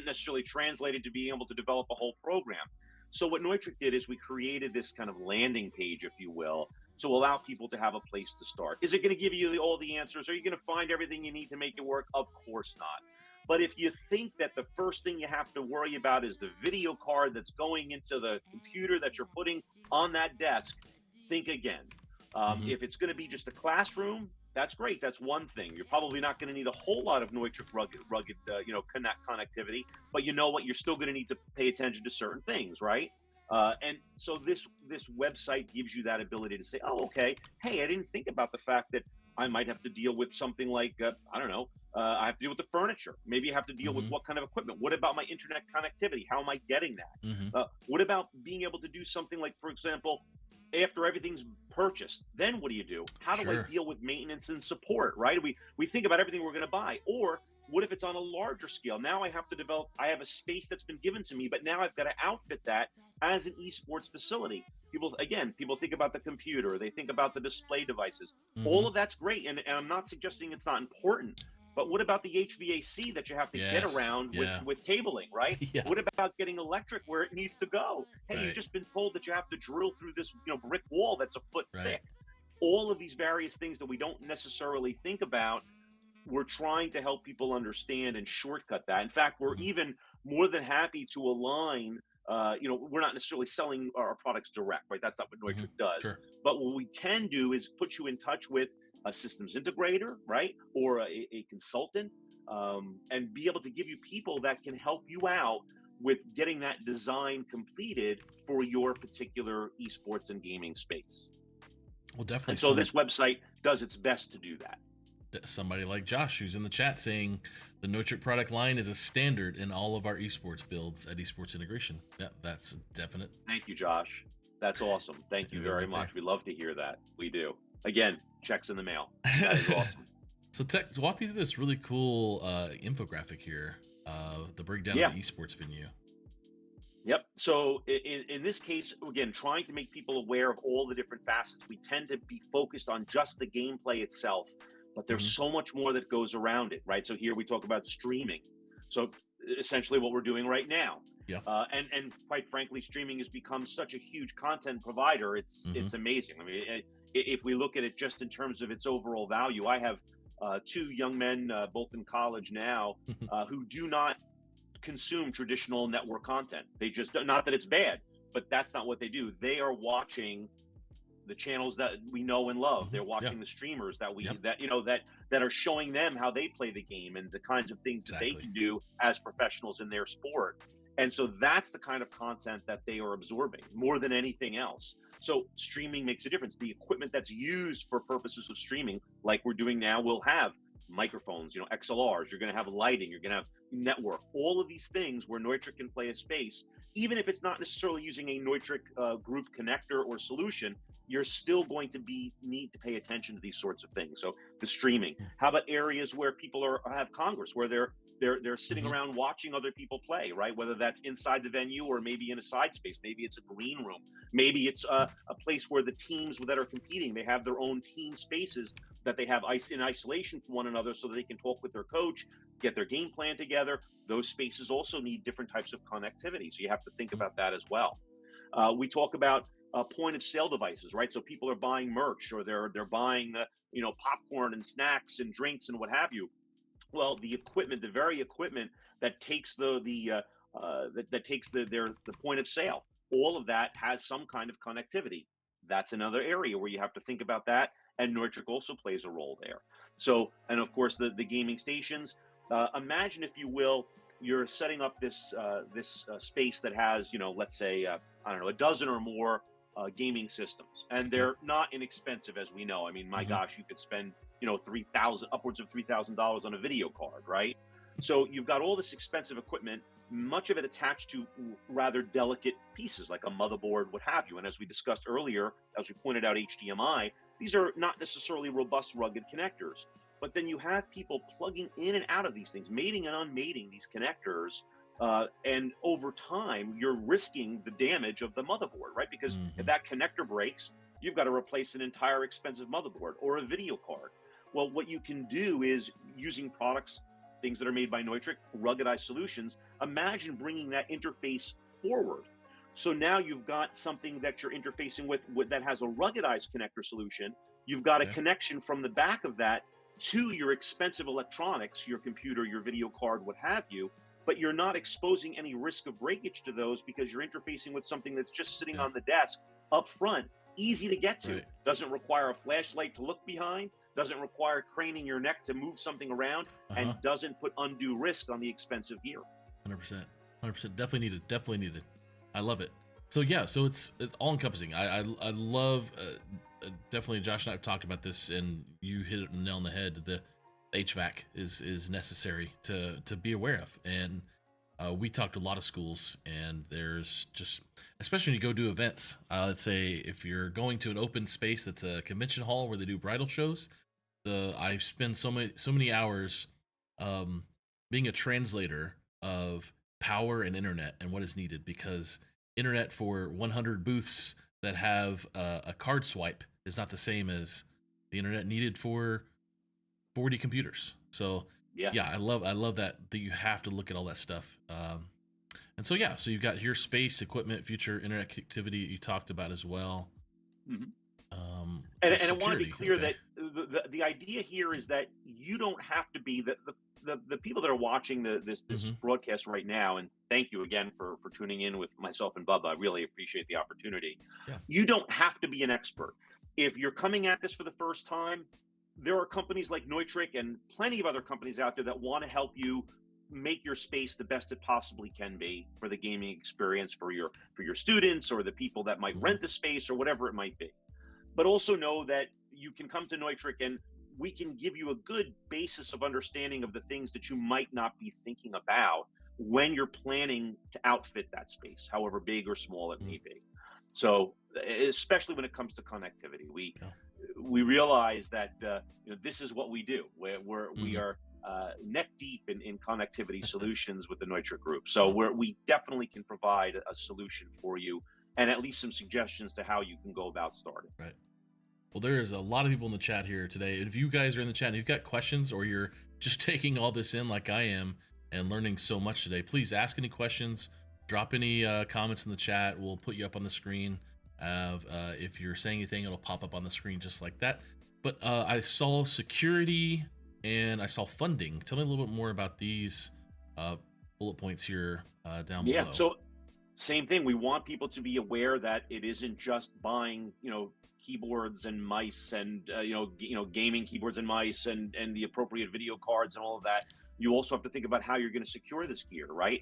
necessarily translate into being able to develop a whole program. So what Neutrik did is we created this kind of landing page, if you will, to allow people to have a place to start. Is it going to give you all the answers? Are you going to find everything you need to make it work? Of course not. But if you think that the first thing you have to worry about is the video card that's going into the computer that you're putting on that desk, think again. If it's going to be just a classroom, that's great. That's one thing. You're probably not going to need a whole lot of Neutrik rugged connectivity, but you know what? You're still going to need to pay attention to certain things, right? And so this website gives you that ability to say, oh, okay, hey, I didn't think about the fact that I might have to deal with something like, I don't know, I have to deal with the furniture. Maybe I have to deal with what kind of equipment. What about my internet connectivity? How am I getting that? What about being able to do something like, for example, after everything's purchased, then what do you do? How do I deal with maintenance and support, right? We think about everything we're going to buy. Or what if it's on a larger scale? Now I have to develop, I have a space that's been given to me, but now I've got to outfit that as an esports facility. People think about the computer, they think about the display devices. All of that's great. And I'm not suggesting it's not important. But what about the HVAC that you have to get around with cabling, right? What about getting electric where it needs to go? Hey, you've just been told that you have to drill through this brick wall that's a foot thick. All of these various things that we don't necessarily think about, we're trying to help people understand and shortcut that. In fact, we're even more than happy to align. We're not necessarily selling our products direct, right? That's not what Neutrik does. But what we can do is put you in touch with a systems integrator, right? Or a consultant, and be able to give you people that can help you out with getting that design completed for your particular esports and gaming space. Well, definitely. And so this website does its best to do that. Somebody like Josh, who's in the chat, saying the Neutrik product line is a standard in all of our esports builds at Esports Integration. Yeah, that's definite. Thank you, Josh. That's awesome. Thank you very much. We love to hear that. We do. Again, checks in the mail. That is awesome. So, Tech, walk me through this really cool infographic here of the breakdown of the esports venue. Yep. So in this case, again, trying to make people aware of all the different facets. We tend to be focused on just the gameplay itself, but there's so much more that goes around it, right? So here we talk about streaming. So essentially what we're doing right now. And quite frankly, streaming has become such a huge content provider. It's amazing. I mean, if we look at it just in terms of its overall value, I have two young men, both in college now, who do not consume traditional network content. They just, not that it's bad, but that's not what they do. They are watching the channels that we know and love. They're watching the streamers that we that are showing them how they play the game and the kinds of things that they can do as professionals in their sport. And so that's the kind of content that they are absorbing more than anything else. So streaming makes a difference. The equipment that's used for purposes of streaming, like we're doing now, will have microphones, XLRs, you're going to have lighting, you're going to have network, all of these things where Neutrik can play a space. Even if it's not necessarily using a Neutrik group connector or solution, you're still going to need to pay attention to these sorts of things. So the streaming. How about areas where people have Congress, where they're sitting around watching other people play, right? Whether that's inside the venue or maybe in a side space, maybe it's a green room, maybe it's a place where the teams that are competing, they have their own team spaces that they have in isolation from one another so that they can talk with their coach, get their game plan together. Those spaces also need different types of connectivity. So you have to think about that as well. We talk about point of sale devices, right? So people are buying merch or they're buying, popcorn and snacks and drinks and what have you. Well, the equipment, the very equipment that takes the point of sale, all of that has some kind of connectivity. That's another area where you have to think about that. And Neutrik also plays a role there. So, and of course, the gaming stations. Imagine, if you will, you're setting up this space that has, let's say, a dozen or more gaming systems, and they're not inexpensive, as we know. I mean, my gosh, you could spend, upwards of $3,000 on a video card, right? So you've got all this expensive equipment, much of it attached to rather delicate pieces like a motherboard, what have you. And as we discussed earlier, as we pointed out, HDMI, these are not necessarily robust, rugged connectors. But then you have people plugging in and out of these things, mating and unmating these connectors. And over time, you're risking the damage of the motherboard, right? Because if that connector breaks, you've got to replace an entire expensive motherboard or a video card. Well, what you can do is, using products, things that are made by Neutrik, ruggedized solutions, imagine bringing that interface forward. So now you've got something that you're interfacing with that has a ruggedized connector solution. You've got a connection from the back of that to your expensive electronics, your computer, your video card, what have you, but you're not exposing any risk of breakage to those because you're interfacing with something that's just sitting on the desk up front, easy to get to. Doesn't require a flashlight to look behind, doesn't require craning your neck to move something around, and doesn't put undue risk on the expensive gear. 100%. Definitely needed. I love it. So yeah, so it's all encompassing. I love, definitely Josh and I have talked about this, and you hit it nail on the head. The HVAC is necessary to be aware of. And we talked to a lot of schools, and there's just, especially when you go do events, let's say if you're going to an open space that's a convention hall where they do bridal shows, I spend so many hours being a translator of power and internet and what is needed, because internet for 100 booths that have a card swipe is not the same as the internet needed for 40 computers. So yeah, I love that you have to look at all that stuff. And so yeah, so you've got here space, equipment, future internet connectivity you talked about as well. And I want to be clear that the idea here is that you don't have to be the people that are watching this broadcast right now, and thank you again for tuning in with myself and Bubba. I really appreciate the opportunity. You don't have to be an expert. If you're coming at this for the first time, there are companies like Neutrik and plenty of other companies out there that want to help you make your space the best it possibly can be for the gaming experience for your students or the people that might rent the space or whatever it might be. But also know that you can come to Neutrik and we can give you a good basis of understanding of the things that you might not be thinking about when you're planning to outfit that space, however big or small it may be. So especially when it comes to connectivity, we realize that this is what we do. We are neck deep in connectivity solutions with the Neutrik Group. So we definitely can provide a solution for you, and at least some suggestions to how you can go about starting. Right. Well, there is a lot of people in the chat here today. If you guys are in the chat and you've got questions, or you're just taking all this in like I am and learning so much today, please ask any questions, drop any comments in the chat. We'll put you up on the screen. If you're saying anything, it'll pop up on the screen just like that. But I saw security and I saw funding. Tell me a little bit more about these bullet points here down below. Yeah, so same thing. We want people to be aware that it isn't just buying, keyboards and mice and gaming keyboards and mice and the appropriate video cards and all of that. You also have to think about how you're going to secure this gear, right?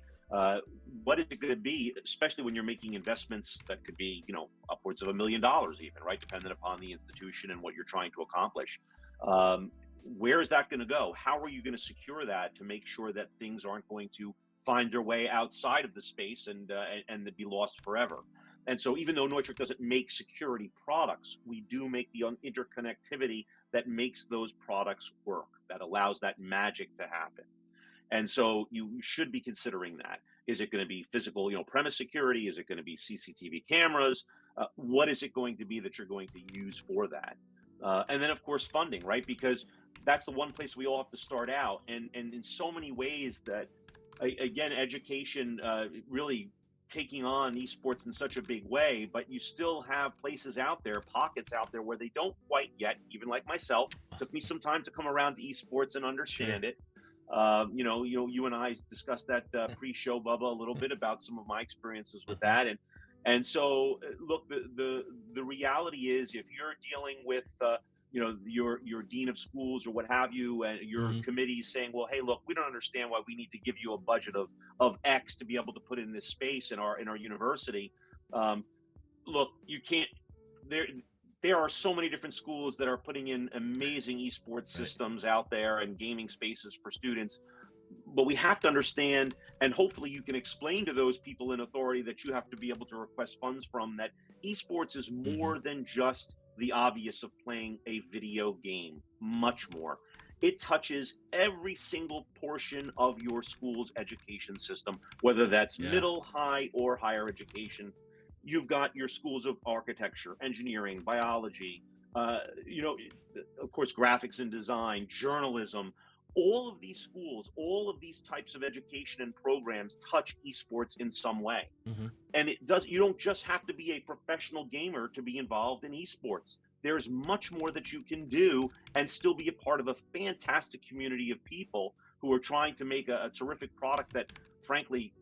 What is it going to be, especially when you're making investments that could be, upwards of $1 million even, right? Depending upon the institution and what you're trying to accomplish. Where is that going to go? How are you going to secure that to make sure that things aren't going to find their way outside of the space and be lost forever? And so even though Neutrik doesn't make security products, we do make the interconnectivity that makes those products work, that allows that magic to happen. And so you should be considering that. Is it going to be physical, premise security? Is it going to be CCTV cameras? What is it going to be that you're going to use for that? And then, of course, funding, right? Because that's the one place we all have to start out. And in so many ways that, again, education really taking on esports in such a big way, but you still have places out there, pockets out there where they don't quite yet, even like myself. Took me some time to come around to esports and understand it. You and I discussed that pre-show, Bubba, a little bit about some of my experiences with that. And so look, the reality is, if you're dealing with your dean of schools or what have you, and your committee saying, well, hey, look, we don't understand why we need to give you a budget of X to be able to put in this space in our university. Look, you can't. There are so many different schools that are putting in amazing esports systems out there and gaming spaces for students. But we have to understand, and hopefully you can explain to those people in authority that you have to be able to request funds from, that esports is more than just the obvious of playing a video game, much more. It touches every single portion of your school's education system, whether that's middle, high, or higher education. You've got your schools of architecture, engineering, biology, of course, graphics and design, journalism. All of these schools, all of these types of education and programs touch esports in some way. And you don't just have to be a professional gamer to be involved in esports. there's much more that you can do and still be a part of a fantastic community of people who are trying to make a terrific product that, frankly,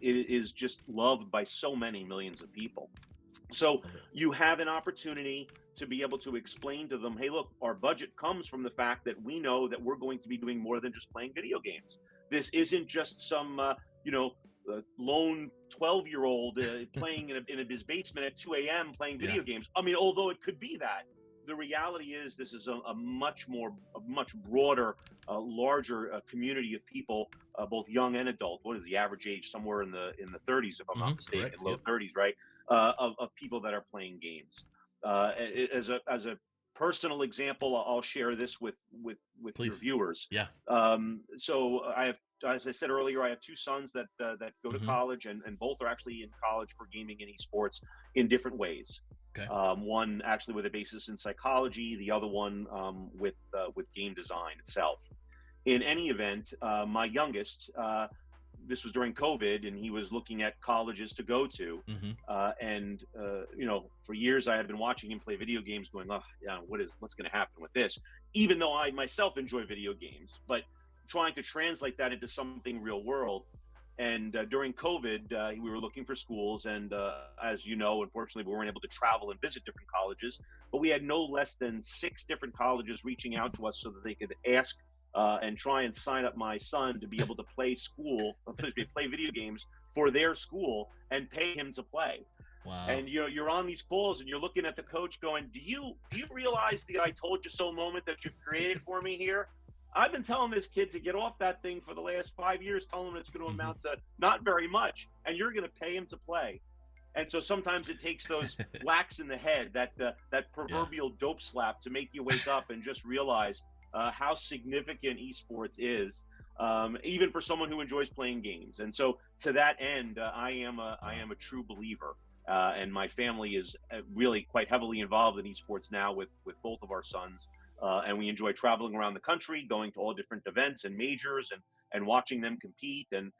is just loved by so many millions of people. So you have an opportunity to be able to explain to them, hey, look, our budget comes from the fact that we know that we're going to be doing more than just playing video games. This isn't just some, lone 12-year-old playing in his basement at 2 a.m. playing video games. I mean, although it could be that, the reality is this is a much broader, larger community of people, both young and adult. What is the average age? Somewhere in the 30s, if I'm not mistaken, correct. low 30s, right? Of people that are playing games. As a personal example, I'll share this with your viewers. Yeah. So I have, as I said earlier, I have two sons that go to college, and both are actually in college for gaming and esports in different ways. Okay. One actually with a basis in psychology, the other one with game design itself. In any event, my youngest, this was during COVID, and he was looking at colleges to go to. And for years I had been watching him play video games, going, "Oh, yeah, what's going to happen with this?" Even though I myself enjoy video games, but trying to translate that into something real world. And during COVID, we were looking for schools, and as you know, unfortunately, we weren't able to travel and visit different colleges. But we had no less than 6 different colleges reaching out to us so that they could ask and try and sign up my son to be able to play video games for their school and pay him to play. Wow. And you're on these calls and you're looking at the coach going, do you realize the "I told you so" moment that you've created for me here? I've been telling this kid to get off that thing for the last 5 years, telling him it's going to amount to not very much, and you're going to pay him to play. And so sometimes it takes those whacks in the head, that proverbial dope slap, to make you wake up and just realize how significant esports is, even for someone who enjoys playing games. And so to that end, I am a true believer, and my family is really quite heavily involved in esports now with both of our sons. And we enjoy traveling around the country, going to all different events and majors, and watching them compete, and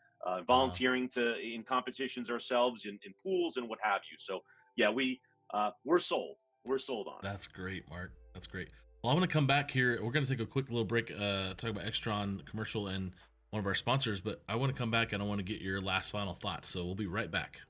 volunteering in competitions ourselves in pools and what have you. So yeah, we're sold. We're sold on it. That's great, Mark. That's great. Well, I'm going to come back here. We're going to take a quick little break, talk about Extron commercial and one of our sponsors, but I want to come back and I want to get your last final thoughts. So we'll be right back.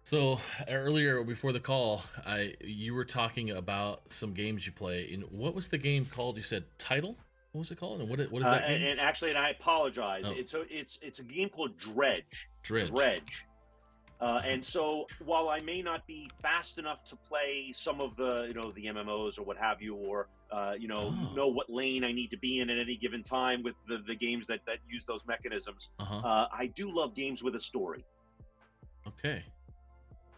So earlier before the call, you were talking about some games you play. And what was the game called? You said Title? What was it called? And what is that game? And actually, and I apologize. Oh. It's a game called Dredge. And so while I may not be fast enough to play some of the the MMOs or what have you, or know what lane I need to be in at any given time with the games that use those mechanisms, I do love games with a story. Okay.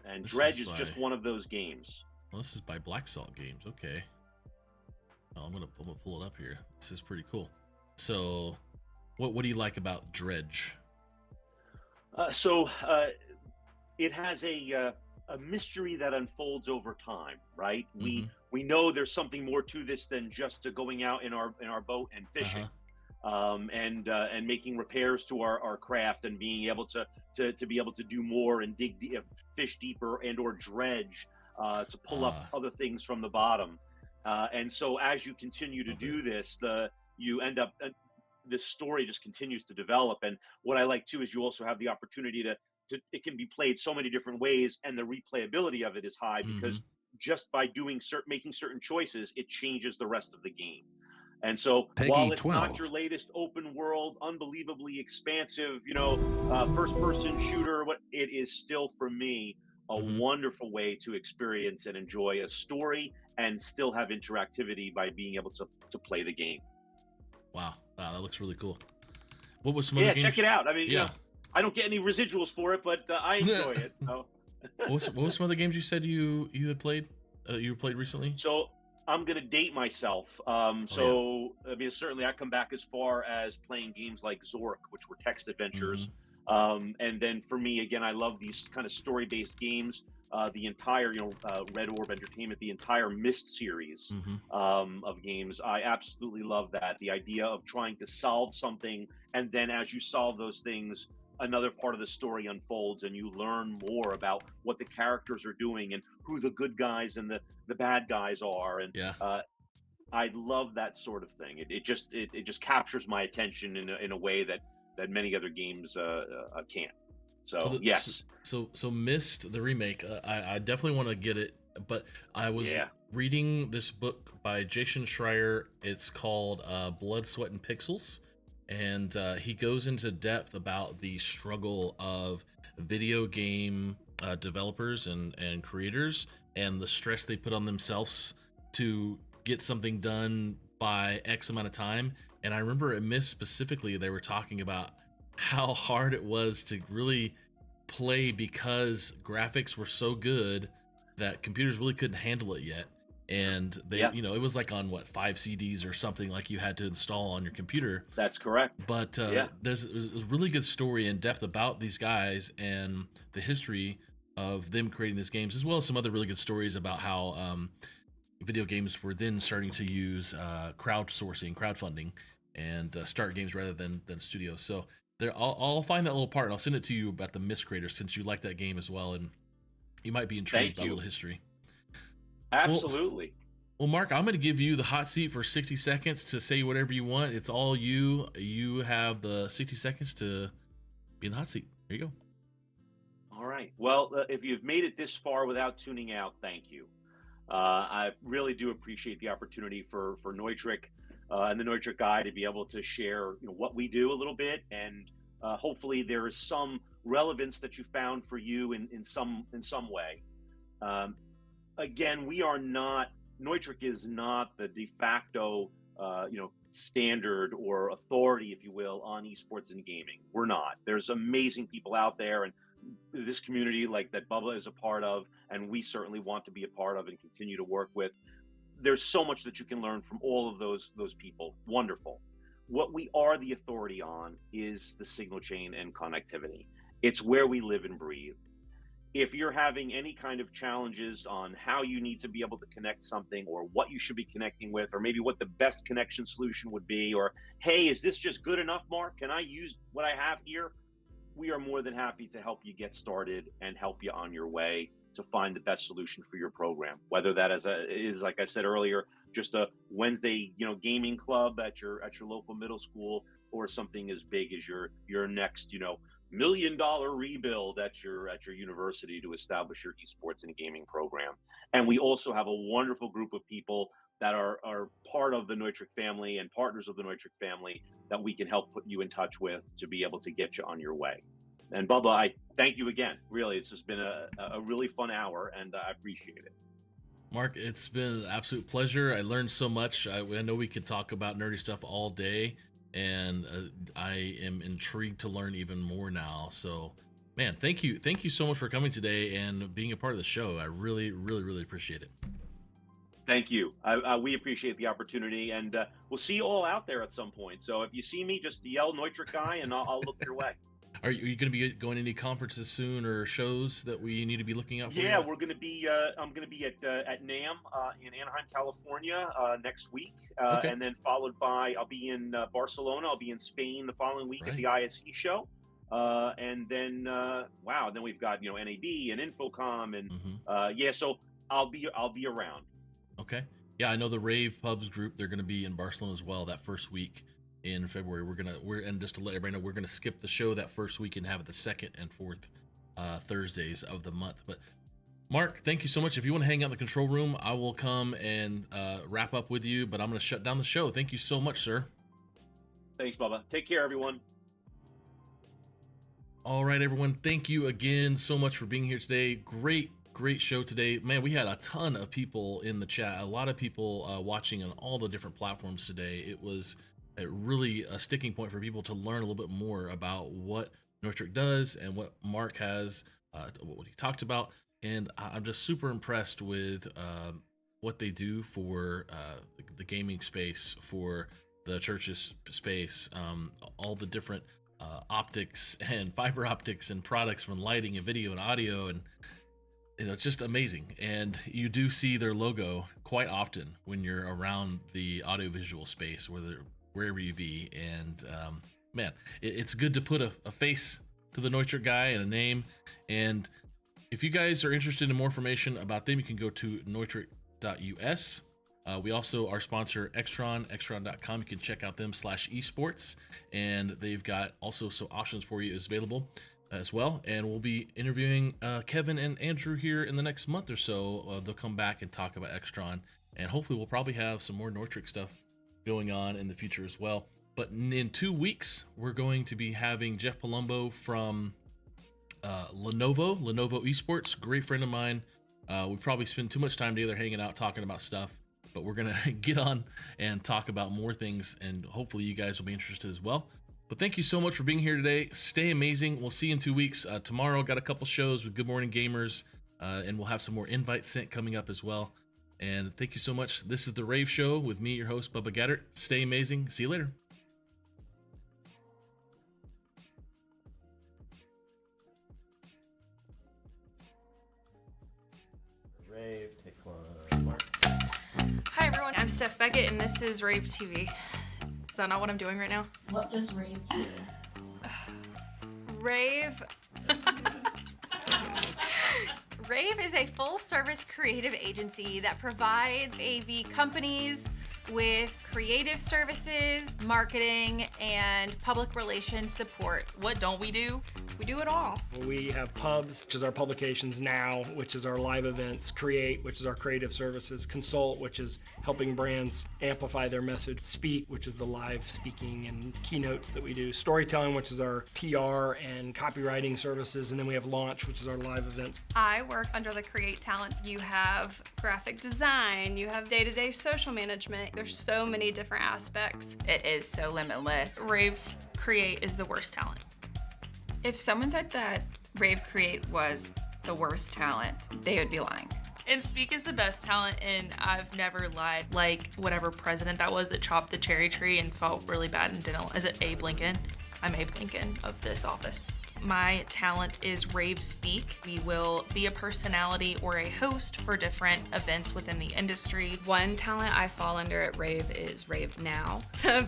And Dredge is just one of those games. Well, this is by Black Salt Games. Okay. Oh, I'm gonna pull it up here. This is pretty cool. So, what do you like about Dredge? It has a mystery that unfolds over time, right? We know there's something more to this than just going out in our boat and fishing. And making repairs to our craft, and being able to be able to do more and fish deeper and or dredge to pull up other things from the bottom. And so as you continue to do this, you end up this story just continues to develop. And what I like too is you also have the opportunity to it can be played so many different ways, and the replayability of it is high because just by making certain choices, it changes the rest of the game. And so while it's not your latest open world, unbelievably expansive, first-person shooter, it is still, for me, a wonderful way to experience and enjoy a story and still have interactivity by being able to play the game. Wow, that looks really cool. What was some other games? Check it out. I mean, I don't get any residuals for it, but I enjoy it. So. What was some other games you said you had played? You played recently? So I'm going to date myself. I mean, certainly I come back as far as playing games like Zork, which were text adventures. And then for me, again, I love these kind of story-based games. The entire, Red Orb Entertainment, the entire Myst series of games. I absolutely love that. The idea of trying to solve something, and then as you solve those things, another part of the story unfolds and you learn more about what the characters are doing and who the good guys and the bad guys are. And I love that sort of thing. It just captures my attention in a way that many other games can't. So yes. So Myst, the remake, I definitely want to get it, but I was reading this book by Jason Schreier. It's called Blood, Sweat, and Pixels. And he goes into depth about the struggle of video game developers and creators and the stress they put on themselves to get something done by X amount of time. And I remember at Myst specifically, they were talking about how hard it was to really play because graphics were so good that computers really couldn't handle it yet. And they, it was like on 5 CDs or something like you had to install on your computer. That's correct. But there's a really good story in depth about these guys and the history of them creating these games, as well as some other really good stories about how video games were then starting to use crowdfunding, and start games rather than studios. So I'll find that little part and I'll send it to you about the Myst creators, since you like that game as well, and you might be intrigued by a little history. Absolutely. Well, Mark, I'm going to give you the hot seat for 60 seconds to say whatever you want. It's all you. You have the 60 seconds to be in the hot seat. There you go. All right. Well, if you've made it this far without tuning out, thank you. I really do appreciate the opportunity for Neutrik and the Neutrik Guy to be able to share what we do a little bit, and hopefully there is some relevance that you found for you in some way. Again, Neutrik is not the de facto, standard or authority, if you will, on esports and gaming. We're not. There's amazing people out there, and this community like that Bubba is a part of, and we certainly want to be a part of and continue to work with. There's so much that you can learn from all of those people. Wonderful. What we are the authority on is the signal chain and connectivity. It's where we live and breathe. If you're having any kind of challenges on how you need to be able to connect something, or what you should be connecting with, or maybe what the best connection solution would be, or, hey, is this just good enough, Mark? Can I use what I have here? We are more than happy to help you get started and help you on your way to find the best solution for your program. Whether that is, like I said earlier, just a Wednesday, gaming club at your local middle school, or something as big as your next, $1 million rebuild at your university to establish your esports and gaming program. And we also have a wonderful group of people that are part of the Neutrik family and partners of the Neutrik family that we can help put you in touch with to be able to get you on your way. And Bubba, I thank you again. Really, it's just been a really fun hour, and I appreciate it. Mark, it's been an absolute pleasure. I learned so much. I know we could talk about nerdy stuff all day, and I am intrigued to learn even more now. So, man, thank you so much for coming today and being a part of the show. I really, really, really appreciate it. Thank you. We appreciate the opportunity, and we'll see you all out there at some point. So if you see me, just yell Neutrik Guy, and I'll look your way. Are you going to be going to any conferences soon, or shows that we need to be looking out for? Yeah, we're going to be. I'm going to be at NAMM in Anaheim, California next week, and then followed by I'll be in Barcelona. I'll be in Spain the following week at the ISE show, and then then we've got NAB and Infocom, and so I'll be around. Okay. Yeah, I know the rAVe Pubs group. They're going to be in Barcelona as well that first week in February. And just to let everybody know, we're gonna skip the show that first week and have it the second and fourth Thursdays of the month. But Mark, thank you so much. If you want to hang out in the control room, I will come and wrap up with you, but I'm gonna shut down the show. Thank you so much, sir. Thanks, Bubba. Take care, everyone. All right, everyone. Thank you again so much for being here today. Great show today. Man, we had a ton of people in the chat, a lot of people watching on all the different platforms today. It was really a sticking point for people to learn a little bit more about what Neutrik does and what Mark has what he talked about, and I'm just super impressed with what they do for the gaming space, for the church's space, all the different optics and fiber optics and products from lighting and video and audio, and it's just amazing. And you do see their logo quite often when you're around the audiovisual space, wherever you be. And man, it's good to put a face to the Neutrik Guy and a name. And if you guys are interested in more information about them, you can go to neutrik.us. We also, our sponsor, Extron, extron.com. You can check out them /esports. And they've got also some options for you is available as well. And we'll be interviewing Kevin and Andrew here in the next month or so. They'll come back and talk about Extron. And hopefully we'll probably have some more Neutrik stuff going on in the future as well. But in 2 weeks, we're going to be having Jeff Palumbo from Lenovo Esports, great friend of mine. We probably spend too much time together hanging out, talking about stuff, but we're going to get on and talk about more things, and hopefully you guys will be interested as well. But thank you so much for being here today. Stay amazing. We'll see you in 2 weeks. Tomorrow, got a couple shows with Good Morning Gamers, and we'll have some more invites sent coming up as well. And thank you so much. This is the rAVe Show with me, your host, Bubba Gaeddert. Stay amazing. See you later. rAVe, take one, Mark. Hi everyone, I'm Steph Beckett and this is rAVe TV. Is that not what I'm doing right now? What does rAVe do? rAVe rAVe is a full-service creative agency that provides AV companies with creative services, marketing, and public relations support. What don't we do? We do it all. We have Pubs, which is our publications now, which is our live events, Create, which is our creative services, Consult, which is helping brands amplify their message, Speak, which is the live speaking and keynotes that we do, Storytelling, which is our PR and copywriting services, and then we have Launch, which is our live events. I work under the Create talent. You have graphic design, you have day-to-day social management. There's so many different aspects. It is so limitless. rAVe Create is the worst talent. If someone said that rAVe Create was the worst talent, they would be lying. And Speak is the best talent, and I've never lied. Like whatever president that was that chopped the cherry tree and felt really bad and didn't. Is it Abe Lincoln? I'm Abe Lincoln of this office. My talent is rAVe Speak. We will be a personality or a host for different events within the industry. One talent I fall under at rAVe is rAVe Now.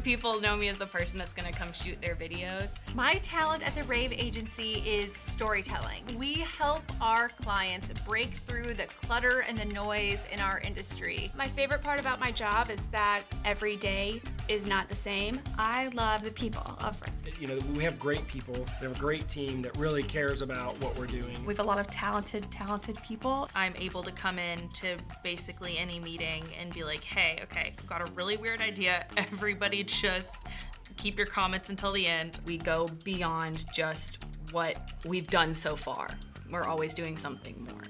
People know me as the person that's gonna come shoot their videos. My talent at the rAVe agency is storytelling. We help our clients break through the clutter and the noise in our industry. My favorite part about my job is that every day is not the same. I love the people of rAVe. You know, we have great people. We have a great team that really cares about what we're doing. We have a lot of talented people. I'm able to come in to basically any meeting and be like, hey, okay, I've got a really weird idea. Everybody just keep your comments until the end. We go beyond just what we've done so far. We're always doing something more.